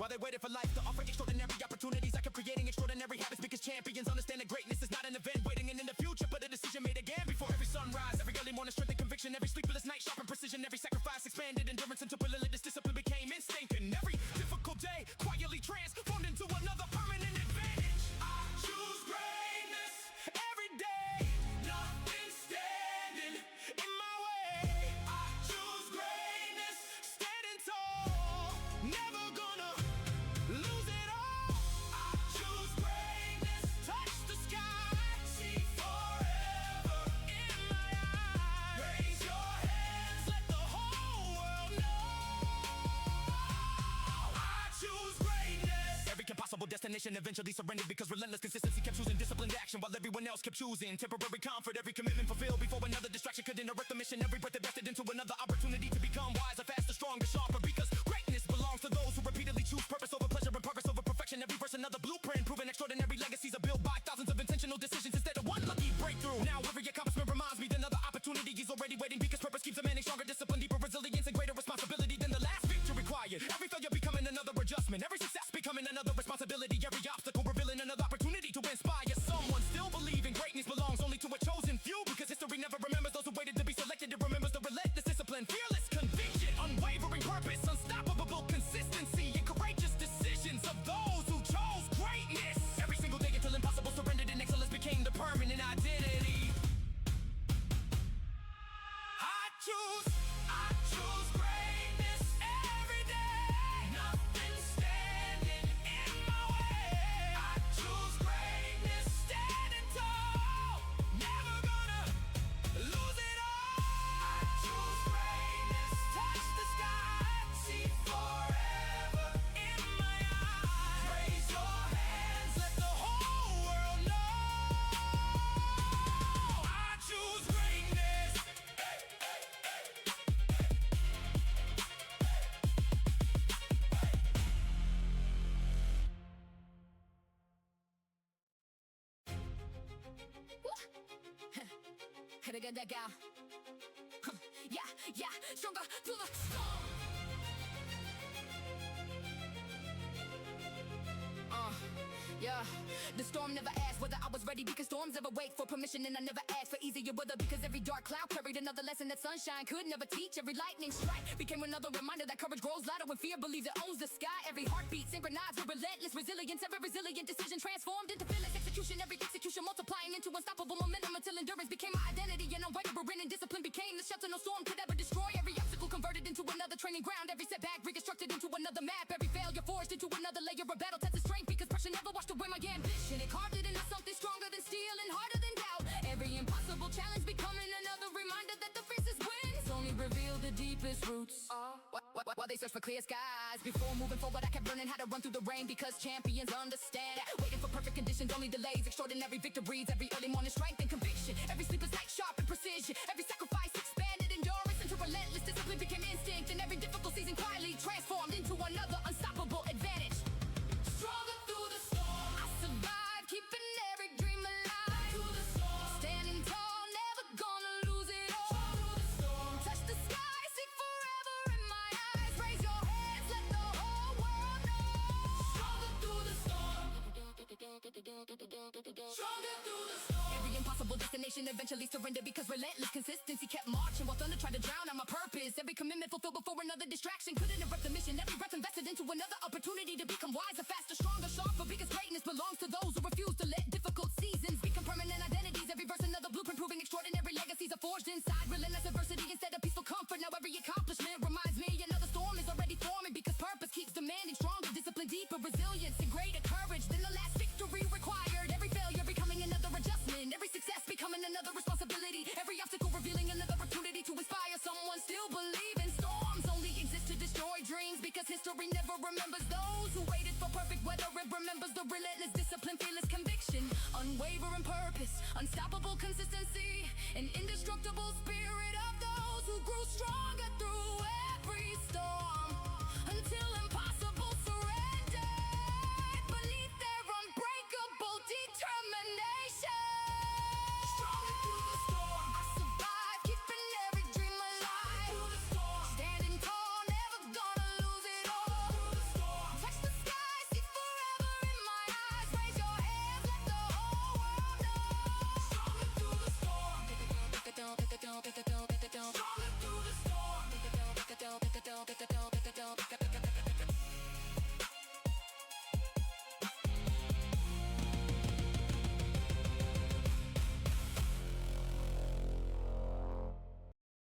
While they waited for life to offer extraordinary opportunities, I kept creating extraordinary habits because champions understand that greatness is not an event waiting in the future, but a decision made again before every sunrise. Every early morning strength and conviction, every sleepless night sharpened precision, every sacrifice expanded endurance until relentless discipline became instinct, and every difficult day quietly transformed into another permanent advantage. I choose greatness every day, nothing standing in my way. I choose greatness, standing tall, never gonna lose it all. I choose greatness, touch the sky, see forever in my eyes. Raise your hands, let the whole world know. I choose greatness. Every impossible destination eventually surrendered because relentless consistency kept choosing disciplined action while everyone else else kept choosing temporary comfort, every commitment fulfilled before another distraction could interrupt the mission. Every breath invested into another opportunity to become wiser, faster, stronger, sharper. Because greatness belongs to those who repeatedly choose purpose over pleasure and progress over perfection. Every verse another blueprint, proving extraordinary legacies are built by thousands of intentional decisions instead of one lucky breakthrough. Now every accomplishment reminds me that another opportunity is already waiting, because purpose keeps demanding stronger discipline, deeper resilience, and greater responsibility than the last victory required. Every failure becoming another adjustment, every success becoming another responsibility, every obstacle revealing another opportunity to inspire someone. Still believing greatness belongs only to a chosen few, because history never remembers those who waited to be selected. It remembers the relentless discipline, fearless conviction, unwavering purpose, unstoppable consistency, and courageous decisions of those who chose greatness. Every single day until impossible surrendered and excellence became the permanent identity. I choose greatness every day. Nothing standing in my way. I choose greatness, standing tall, never gonna lose it all. I choose greatness, touch the sky, see forever in my eyes. Raise your hands, let the whole world know. I choose greatness. Coulda got that gal. Yeah, stronger through the storm. Yeah, the storm never asked whether I was ready, because storms never wait for permission, and I never asked for easier weather, because every dark cloud carried another lesson that sunshine could never teach. Every lightning strike became another reminder that courage grows louder when fear believes it owns the sky. Every heartbeat synchronized with relentless resilience, every resilient decision transformed into fearless execution, every execution multiplying into unstoppable momentum until endurance became my identity, and unwavering and discipline became the shelter no storm could ever destroy. Every obstacle converted into another training ground, every setback reconstructed into another map, every failure forged into another layer of battle tested strength, because pressure never washed away my ambition. It carved it into something stronger than steel and harder than doubt. Every impossible challenge becoming another reminder that the fiercest wins only reveal the deepest roots. While they search for clear skies, before moving forward I kept learning how to run through the rain, because champions understand that waiting for perfect conditions only delays extraordinary victories. Every early morning strength and conviction, every sleepless night sharp and precision, every sacrifice expanded endurance into relentless discipline became instinct, and every difficult season quietly transformed into another unstoppable advantage. Stronger through the storm, I survived, keeping every dream alive. Through the storm, standing tall, never gonna lose it all. Through the storm, touch the sky, see forever in my eyes. Raise your hands, let the whole world know. Stronger through the storm. Stronger through the storm. Every impossible destination eventually surrendered, because relentless consistency kept marching while thunder tried to drown out my purpose. Every commitment fulfilled before another distraction could interrupt the mission. Every breath invested into another opportunity to become wiser, faster, stronger, sharper, because greatness belongs to those who refuse to let difficult seasons become permanent identities. Every verse another blueprint proving extraordinary legacies are forged inside relentless adversity instead of peaceful comfort. Now every accomplishment reminds me another storm is already forming, because purpose keeps demanding stronger discipline, deeper resilience, and greater courage than the last victory required. Every failure becoming another adjustment, every success becoming another responsibility, every obstacle revealing another opportunity to inspire someone. Still believe in storms only exist to destroy dreams, because history never remembers those who waited for perfect weather. It remembers the relentless discipline, fearless conviction, unwavering purpose, unstoppable consistency, an indestructible spirit of those who grew stronger through every storm until impossible surrendered beneath their unbreakable determination. Stronger through the storm, I survived, keeping every dream alive. Through the storm, standing tall, never gonna lose it all. Through the storm, touch the sky, see forever in my eyes. Raise your hands, let the whole world know. Stronger through the storm. Stronger through the storm.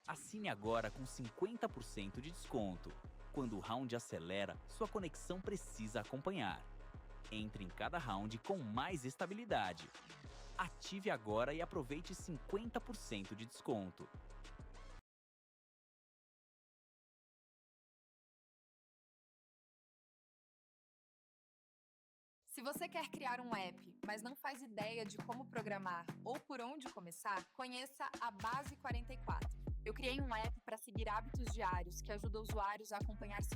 Assine agora com 50% de desconto. Quando o round acelera, sua conexão precisa acompanhar. Entre em cada round com mais estabilidade. Ative agora e aproveite 50% de desconto. Se você quer criar um app, mas não faz ideia de como programar ou por onde começar, conheça a Base 44. Eu criei um app para seguir hábitos diários que ajuda usuários a acompanhar seu...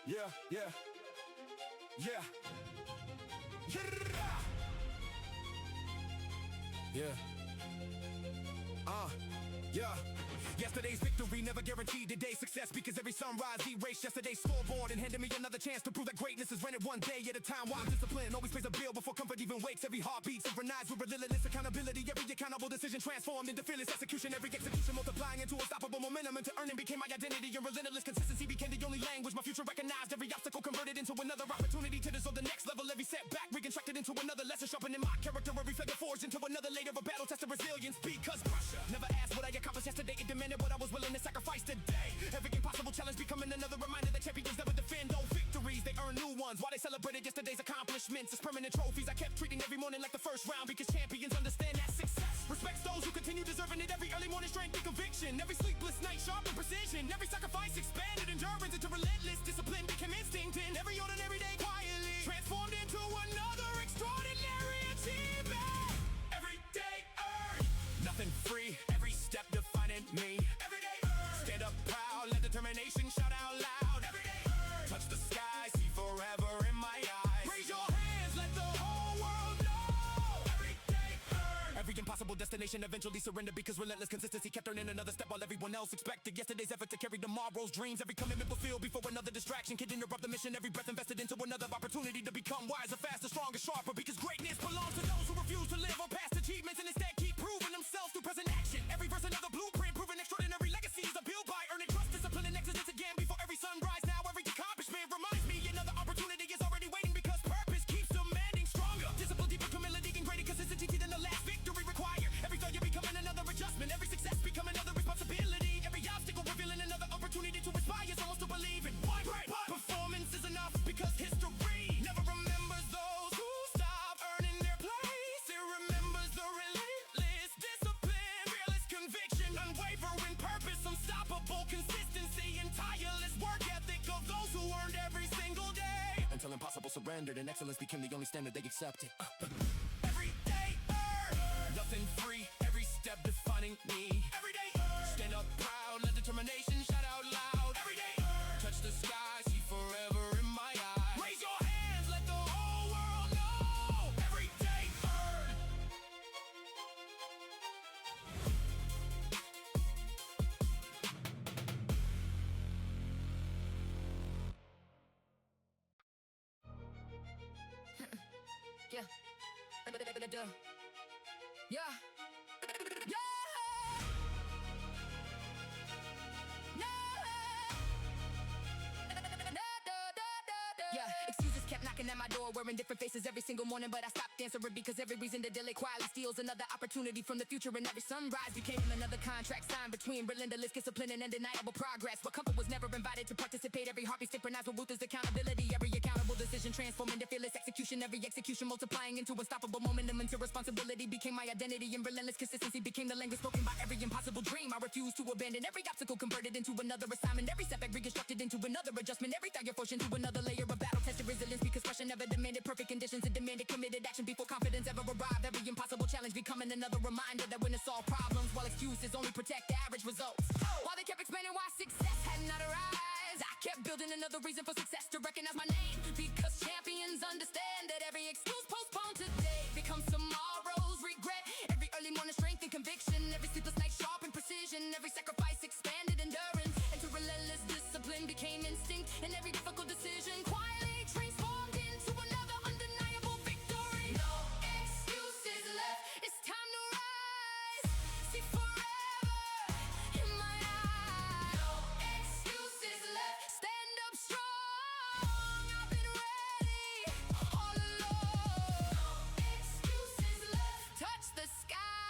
Yeah. Yeah. Yeah. Yesterday's victory never guaranteed today's success, because every sunrise erased yesterday's scoreboard and handed me another chance to prove that greatness is rendered one day at a time. While discipline always pays a bill before comfort even wakes. Every heartbeat synchronized with relentless accountability. Every accountable decision transformed into fearless execution. Every execution multiplying into unstoppable momentum. Into earning became my identity, and relentless consistency became the only language my future recognized. Every obstacle converted into another opportunity to deserve the next level. Every setback reconstructed into another lesson, sharpening my character. Every figure forged into another layer of battle tested resilience. Because pressure never asked what I accomplished yesterday, it demanded what I was willing to sacrifice today. Every impossible challenge becoming another reminder that champions never defend old victories, they earn new ones. While they celebrated yesterday's accomplishments as permanent trophies, I kept treating every morning like the first round, because champions understand that success respects those who continue deserving it. Every early morning strength and conviction, every sleepless night sharp and precision, every sacrifice expanded endurance into relentless discipline became instinct, and every ordinary day quietly transformed into another extraordinary achievement. Every day earned, nothing free, every step defining me. Every day earned, stand up proud, let determination shout out loud. Every day earned, touch the sky, see forever in my eyes. Raise your hands, let the whole world know. Every day earned, every impossible destination eventually surrendered, because relentless consistency kept earning another step while everyone else expected yesterday's effort to carry tomorrow's dreams. Every commitment fulfilled before another distraction can interrupt the mission. Every breath invested into another opportunity to become wiser, faster, stronger, sharper, because greatness belongs to those who refuse to live on past achievements and instead keep proving themselves through present action. Every verse another blueprint, proving extraordinary legacies are built by earning trust, discipline, and excellence again before every sunrise. Now every accomplishment reminds me another opportunity is already waiting, because purpose keeps demanding stronger discipline, deeper humility, and greater consistency than the last victory required. Every failure becoming another adjustment, every success becoming another responsibility, every obstacle revealing another opportunity to inspire someone to believe in one great performance is enough, because history never remembers those who stop earning their place. It remembers the relentless discipline, fearless conviction, unwavering purpose, unstoppable consistency, and tireless work ethic of those who earned every single day. Until impossible surrendered and excellence became the only standard they accepted. Every day earned, nothing free, every step defining me. Every day earned, stand up proud, let determination shout out loud. Every day earned, touch the sky, see forever in my eyes. Raise your hands, let the whole world know. Every day earned. Yeah. Yeah. Yeah, excuses kept knocking at my door, wearing different faces every single morning, but I stopped answering, because every reason to delay quietly steals another opportunity from the future, and every sunrise became another contract signed between relentless discipline and undeniable progress. But comfort was never invited to participate. Every heartbeat synchronized with ruthless accountability, every accountable decision transformed into fearless execution, every execution multiplying into unstoppable momentum, until responsibility became my identity, and relentless consistency became the language spoken by every impossible dream. I refused to abandon every obstacle, converted into another assignment, every setback reconstructed into another adjustment, every failure forged into another layer of battle tested resilience, because pressure never demanded perfect conditions, it demanded committed action before confidence ever arrived. Every impossible challenge becoming another reminder that when to solve problems, while excuses only protect the average results. While they kept explaining why success had not arrived, I kept building another reason for success to recognize my name, because champions understand that every excuse postponed today becomes tomorrow's regret. Every early morning strength and conviction, every sleepless night sharp and precision, every sacrifice expanded endurance, into relentless discipline became instinct, and every difficult decision quietly transformed into another undeniable victory. No excuses left, it's time to rise, see forever in my eyes. No excuses left, stand up strong, I've been ready all along. No excuses left, touch the sky,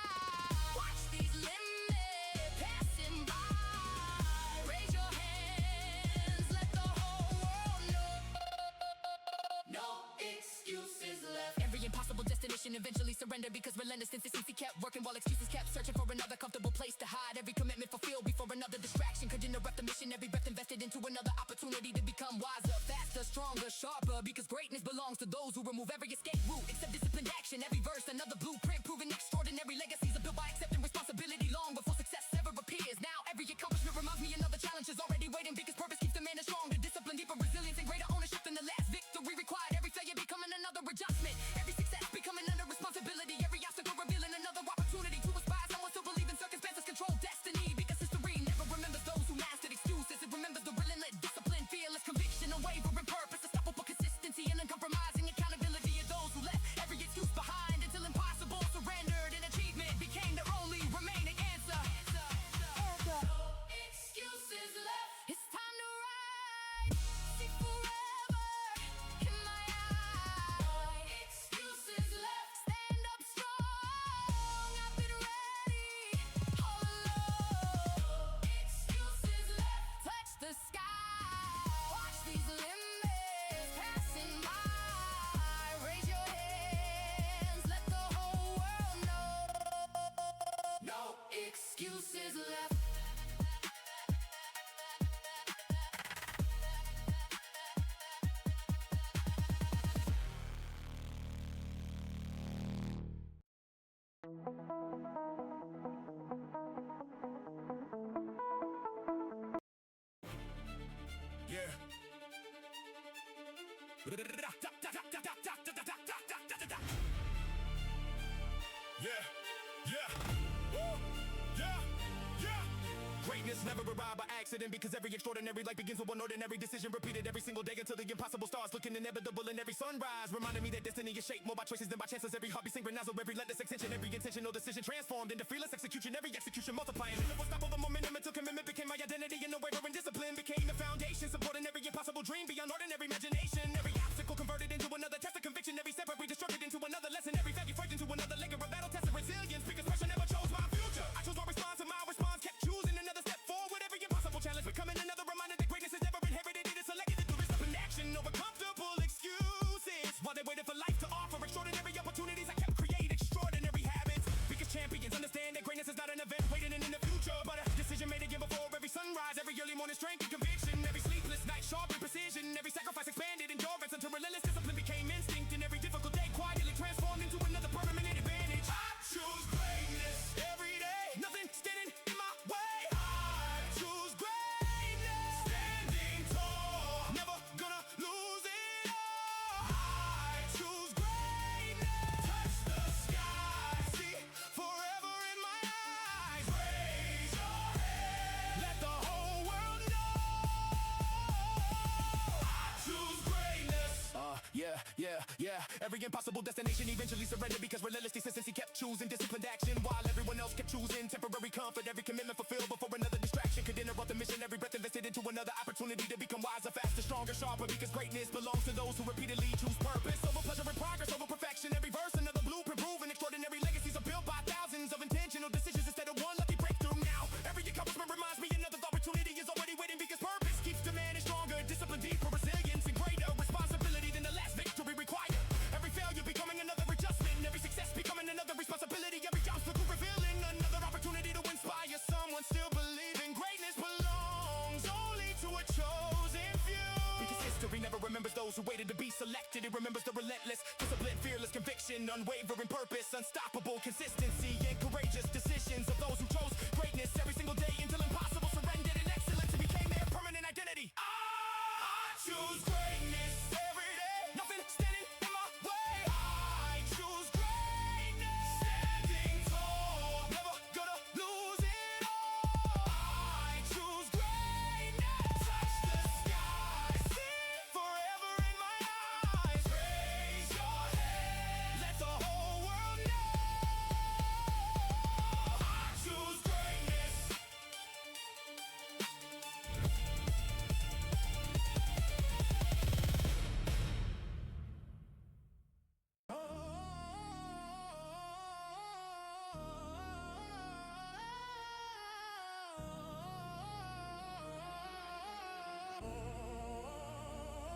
watch these limits passing by. Raise your hands, let the whole world and eventually surrender because relentless consistency kept working while excuses kept searching for another comfortable place to hide. Every commitment fulfilled before another distraction could interrupt the mission. Every breath invested into another opportunity to become wiser, faster, stronger, sharper, because greatness belongs to those who remove every escape route except disciplined action. Every verse another blueprint proving extraordinary legacies are built by accepting responsibility long before success ever appears. Now every accomplishment reminds me another challenge is already waiting because purpose keeps the man as strong. The discipline, deeper resilience, and greater ownership than the last victory required. Every failure becoming another adjustment. Every success becoming another responsibility. Every obstacle revealing another opportunity to inspire someone to believe in circumstances control destiny. Because history never remembers those who mastered excuses. It remembers the relentless discipline, fearless conviction, unwavering purpose, unstoppable consistency, and uncompromising accountability of those who left every excuse behind until impossible surrendered and achievement became their only remaining answer. No excuses left. It's time to ride. See forever in my eyes. Excuses left. Stand up strong. I've been ready all along. Excuses left. Touch the sky. Watch these limits passing by. Raise your hands. Let the whole world know. No excuses left. Yeah. Yeah, yeah, woo, yeah, yeah. Greatness never arrived by accident because every extraordinary life begins with one ordinary decision repeated every single day until the impossible starts looking inevitable in every sunrise. Reminding me that destiny is shaped more by choices than by chances. Every heartbeat synchronized with every relentless extension. Every intentional decision transformed into fearless execution. Every execution multiplying. Never stop all the momentum until commitment became my identity. And unwavering discipline became the foundation. Supporting every impossible dream beyond ordinary imagination. Every obstacle converted into another test of conviction. Every step redestructed into another lesson. Every failure forged into another leg of a battle test of resilience. Because pressure never chose my future. I chose my response and my response kept choosing another step forward. Every impossible challenge becoming another reminder that greatness is never inherited. It is selected through disciplined action over comfortable excuses. While they waited for life to offer extraordinary opportunities, I kept creating extraordinary habits. Because champions understand that greatness is not an event waiting in the future, but a decision made again before every sunrise. Every early morning strength and conviction. Every sleepless night sharp and precision. Every sacrifice expanded endurance until relentless discipline became instinct. And every difficult day quietly transformed into another permanent advantage. I choose greatness every day. Nothing standing in my way. I choose greatness. Standing tall. Never gonna lose it all. I choose greatness. Touch the sky. See forever in my eyes. Raise your head. Let the whole world know. I choose greatness. Yeah. Every impossible destination eventually surrendered because relentless consistency kept choosing disciplined action while everyone else kept choosing temporary comfort. Every commitment fulfilled before another distraction could interrupt the mission. Every breath invested into another opportunity to become wiser, faster, stronger, sharper. Because greatness belongs to those who repeatedly choose purpose over pleasure and progress over perfection. Every verse another blueprint proven extraordinary legacies are built by thousands of intentional decisions instead of one lucky breakthrough. Now every accomplishment reminds me another opportunity is already waiting because purpose keeps demanding stronger discipline, deeper resilience, and greater responsibility than the last victory required. Every failure becoming another adjustment. Every success becoming another responsibility. Every obstacle revealing another opportunity to inspire someone still believing greatness belongs only to a chosen few. Because history never remembers those who waited to be selected. It remembers the relentless discipline, fearless conviction, unwavering purpose, unstoppable consistency, and courageous decisions of those who chose greatness every single day until impossible surrendered and excellence became their permanent identity. I choose greatness every day. Nothing standing in my way. I choose greatness. Standing tall. Never gonna lose it all. I choose greatness. Touch the sky. See forever in my eyes. Raise your head. Let the whole world know. I choose greatness.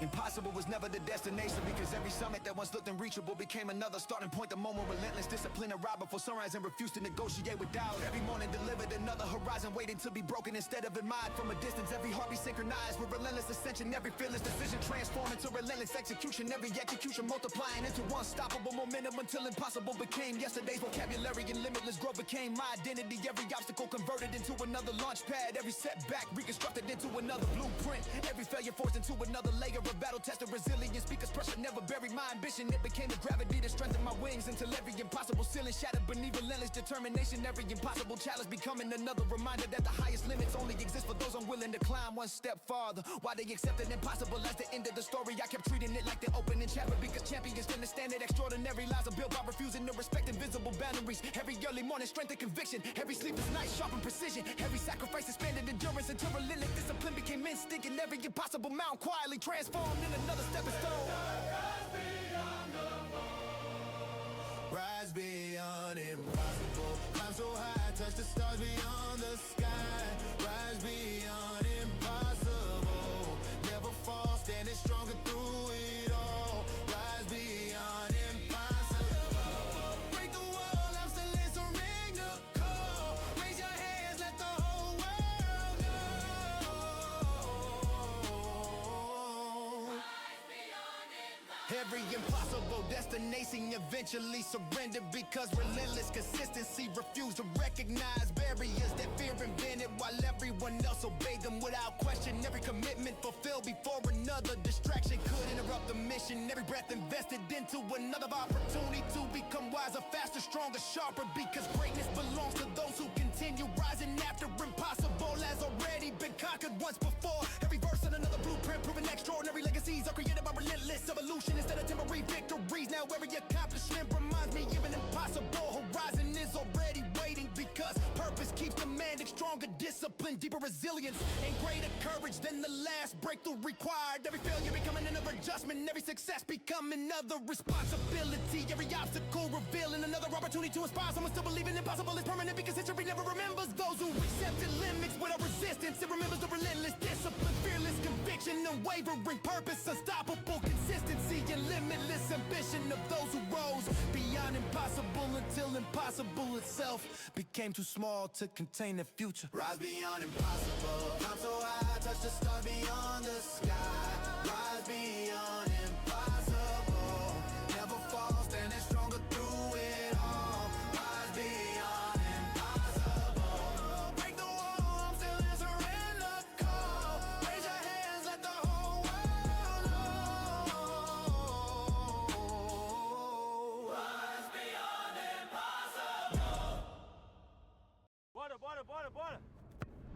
Impossible was never the destination, because every summit that once looked unreachable became another starting point. The moment relentless discipline arrived before sunrise and refused to negotiate with doubt. Every morning delivered another horizon waiting to be broken instead of admired from a distance. Every heartbeat synchronized with relentless ascension. Every fearless decision transformed into relentless execution. Every execution multiplying into unstoppable momentum until impossible became yesterday's vocabulary and limitless growth became my identity. Every obstacle converted into another launch pad. Every setback reconstructed into another blueprint. Every failure forced into another layer of battle tested resilience, because pressure never buried my ambition. It became the gravity that strengthened my wings until every impossible ceiling shattered beneath relentless determination. Every impossible challenge becoming another reminder that the highest limits only exist for those unwilling to climb one step farther. Why they accepted impossible as the end of the story, I kept treating it like the opening chapter, because champions understand that extraordinary lives are built by refusing to respect invisible boundaries. Every early morning strength and conviction, every sleepless night sharpened precision, every sacrifice expanded endurance until relentless discipline became instinct, and every impossible mountain quietly transformed in another stepping stone. Rise beyond impossible. Climb so high, touch the stars beyond the sky. Rise beyond impossible. Never fall, standing stronger through it all. Rise beyond impossible. Break the wall, I'm still answering the call. Raise your hands, let the whole world know. Every impossible destination eventually surrendered, because relentless consistency refused to recognize barriers that fear invented while everyone else obeyed them without question. Every commitment fulfilled before another distraction could interrupt the mission. Every breath invested into another opportunity to become wiser, faster, stronger, sharper, because greatness belongs to those who continue rising after impossible has already been conquered once before. Every verse in another blueprint proving extraordinary legacies are created by relentless evolution instead of temporary victories. Now every accomplishment reminds me of an impossible horizon is already waiting, because purpose keeps demanding stronger discipline, deeper resilience, and greater courage than the last breakthrough required. Every failure becoming another adjustment, every success becoming another responsibility. Every obstacle revealing another opportunity to inspire someone still believing impossible is permanent, because history never remembers those who accepted limits without resistance. It remembers the relentless discipline, fearless conviction, unwavering purpose, unstoppable consistency, and limitless ambition of those who rose beyond impossible until impossible itself became too small to contain the future. Rise beyond impossible. Climb so high, touch the stars beyond the sky. Rise beyond impossible. Never fall, standing stronger through it all. Rise beyond impossible. Break the wall, I'm still answering the call. Raise your hands, let the whole world know. Rise beyond impossible. Bora, bora, bora, bora!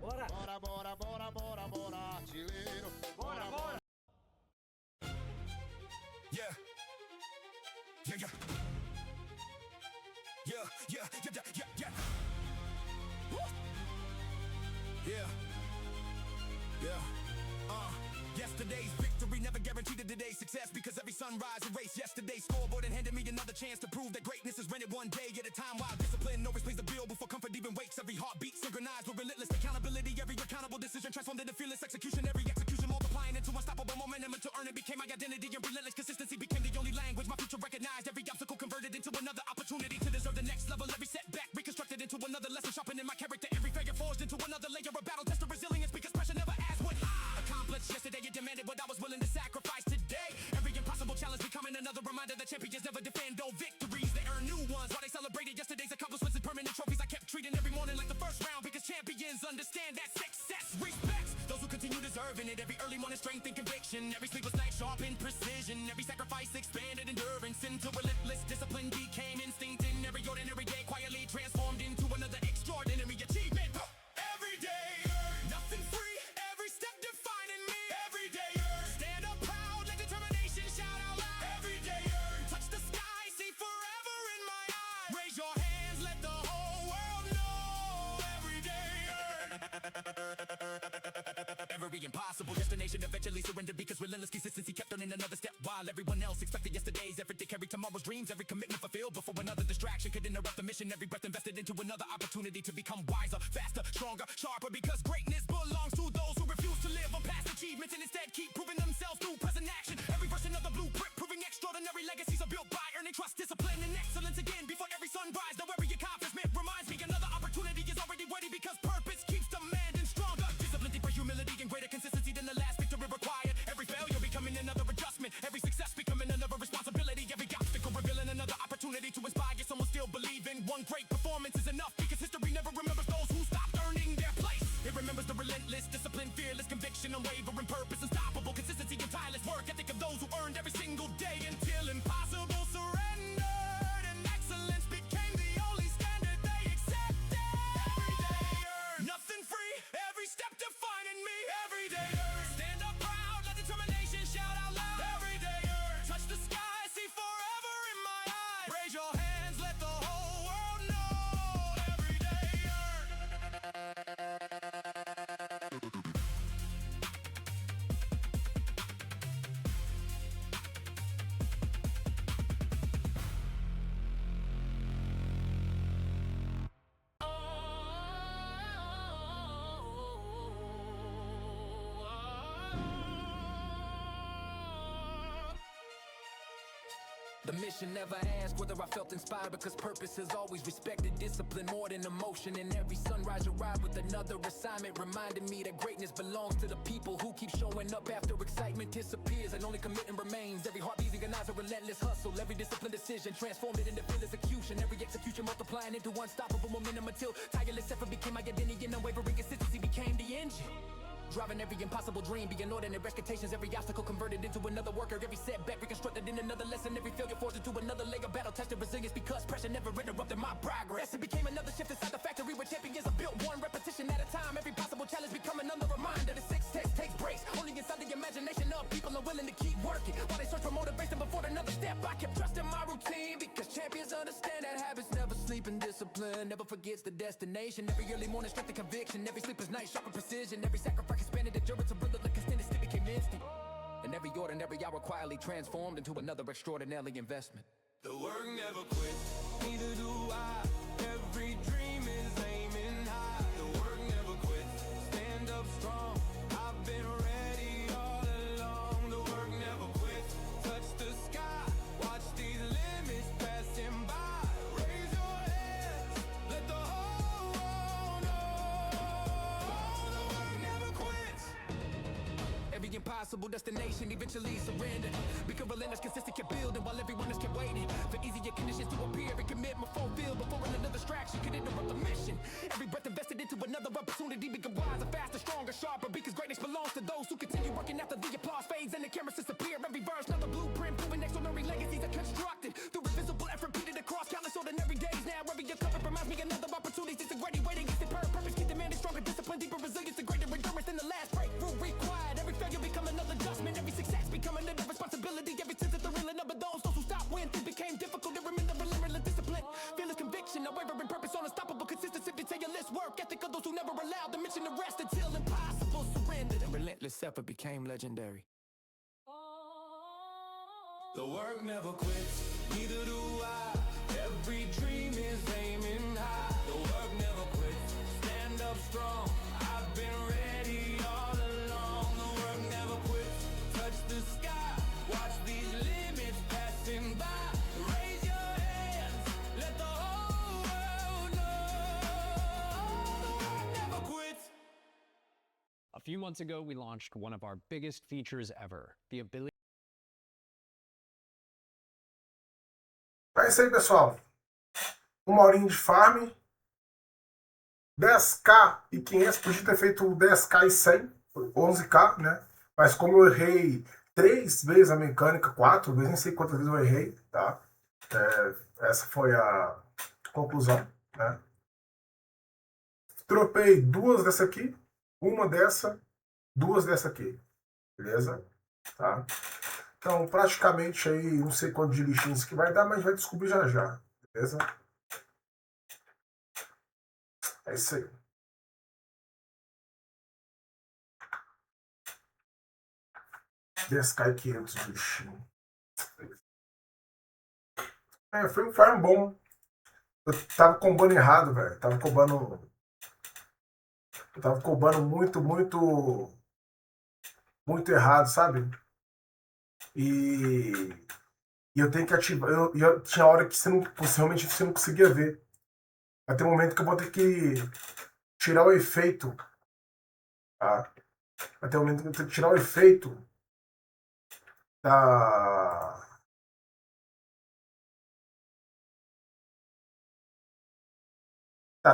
Bora! Bora, bora, bora, bora, bora, artilheiro! Bora, bora! Yeah. Yeah, yeah. Yeah, yeah, yeah, yeah, yeah. Woo. Yeah. Yeah. Yesterday's victory never guaranteed today's success, because every sunrise erased yesterday's scoreboard and handed me another chance to prove that greatness is rented one day at a time, while discipline always pays the bill before comfort even wakes. Every heartbeat synchronized with relentless accountability. Every accountable decision transformed into fearless execution. Every execution multiplying into unstoppable momentum until earning became my identity, and relentless consistency became the only language my future recognized. Every obstacle converted into another opportunity to deserve the next level. Every setback reconstructed into another lesson, sharpening my character. Every failure forged into another layer of battle test of resilience, because pressure never asked what I accomplished yesterday. It demanded what I was willing to sacrifice today. Every impossible challenge becoming another reminder that champions never defend old victories. They earn new ones while they celebrated yesterday's accomplishments and permanent trophies. I kept treating every morning like the first round, because champions understand that success respects those who continue deserving it. Every early morning strength and conviction, every sleepless night sharpened precision, every sacrifice expanded endurance until relentless discipline became instinct. In every ordinary day quietly transformed into another extraordinary achievement. Every day, nothing free, every step defining me. Every day, stand up proud, let determination shout out loud. Every day, touch the sky, see forever in my eyes. Raise your hands, let the whole world know. Every day, every impossible destination eventually surrendered, because relentless consistency kept on in another step, while everyone else expected yesterday's effort to carry tomorrow's dreams. Every commitment fulfilled before another distraction could interrupt the mission. Every breath invested into another opportunity to become wiser, faster, stronger, sharper, because greatness belongs to those who refuse to live on past achievements and instead keep proving themselves through present action. trust, discipline, and excellence again before every sunrise. Though every accomplishment reminds me another opportunity is already waiting because purpose keeps demanding stronger. Discipline, deeper humility, and greater consistency than the last victory required. Every failure becoming another adjustment, every success becoming another responsibility, every obstacle revealing another opportunity to inspire someone still believing. One great performance is enough because history never remembers those who stopped earning their place. It remembers the relentless discipline, fearless conviction, unwavering purpose, unstoppable consistency, and tireless work ethic of those who earned every single day until impossible surrendered and excellence became the only standard they accepted. Every day earned, nothing free, every step defining me. Every day earned, stand up proud, let determination shout out loud. Every day earned, touch the sky, see forever in my eyes. Raise your hands, let the whole world know. Every day earned. The mission never asked whether I felt inspired because purpose has always respected discipline more than emotion. And every sunrise you ride with another assignment reminding me that greatness belongs to the people who keep showing up after excitement disappears and only commitment remains. Every heart beating an a relentless hustle, every disciplined decision transformed it into fearless execution. Every execution multiplying into unstoppable momentum until tireless effort became my identity and unwavering consistency became the engine. Driving every impossible dream, beyond inordinate expectations, every obstacle converted into another worker, every setback reconstructed in another lesson, every failure forged into another layer, battle tested resilience because pressure never interrupted my progress. It became another shift inside the factory where champions are built one repetition at a time. Every possible challenge become another reminder. The sixth test takes breaks, only inside the imagination of people are willing to keep working. While they search for motivation before another step, I kept trusting my routine because champions understand that habits never sleep in discipline, never forgets the destination. Every early morning strength and conviction, every sleepless night sharper precision, every sacrifice expanded endurance, a brother like extended still became instant. And every ordinary hour quietly transformed into another extraordinary investment. The work never quits, neither do I. Every dream is aiming high. The work never quits, stand up strong. I've been ready all along. The work never quits, touch the sky. Watch these limits passing by. Raise your hands, let the whole world know. The work never quits. Every impossible destination eventually surrendered. Because relentless consistent kept building while everyone else kept waiting for easier conditions to appear. Every commitment fulfilled before another distraction could interrupt the mission. Every breath invested into another opportunity become wiser, faster, stronger, sharper. Because greatness belongs to those who continue working after the applause fades and the cameras disappear. Every verse, another blueprint, proving extraordinary legacies are constructed through invisible effort repeated across countless ordinary days. Now every discovery reminds me another opportunity. It's a great waiting against the purpose. Keep demanding stronger discipline, deeper resilience, and greater endurance than the last breakthrough required. Every failure become another adjustment. Every success become another responsibility. Every sense of the real number those who stop when things became difficult. They remember relentless discipline, fearless conviction, unwavering purpose, on unstoppable consistency, tireless work ethic of those who never allowed to mention the rest until impossible surrendered. And relentless effort became legendary. The work never quits, neither do I. Every dream is aiming high. The work never quits, stand up strong. I've been ready all along. The work never quits, touch the sky. Watch these limits passing by. Raise your hands, let the whole world know. The work never quits. A few months ago, we launched one of our biggest features ever, the ability. É isso aí, pessoal. Uma horinha de farm. 10k e 500. Podia ter feito 10k e 100. 11k, né? Mas como eu errei 3 vezes a mecânica, 4 vezes, nem sei quantas vezes eu errei, tá? Essa foi a conclusão, né? Tropei 2 dessa aqui, 1 dessa, 2 dessa aqui. Beleza? Tá? Então, praticamente aí, não sei quanto de lixinho isso que vai dar, mas vai descobrir já já. Beleza? É isso aí. Descai 500 de lixinho. Foi um farm bom. Eu tava combando errado, velho. Eu tava combando muito errado, sabe? E E eu tenho que ativar. Tinha hora que realmente você não conseguia ver. Vai ter um momento que eu vou ter que tirar o efeito. Tá? Vai ter um momento que eu vou ter que tirar o efeito da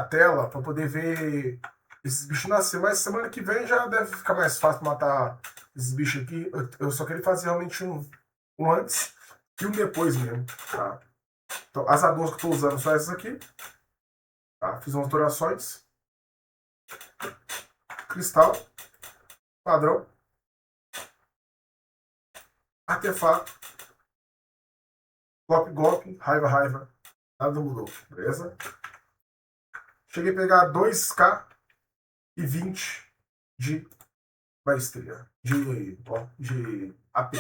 tela para poder ver esses bichos nascer. Mas semana que vem já deve ficar mais fácil matar esses bichos aqui. Eu só queria fazer realmente um antes e um depois mesmo. Tá? Então, as adornos que eu estou usando são essas aqui. Tá? Fiz umas dourações. Cristal. Padrão. Artefato. Golpe. Raiva. Nada mudou. Beleza? Cheguei a pegar 2K e 20 de maestria. De AP.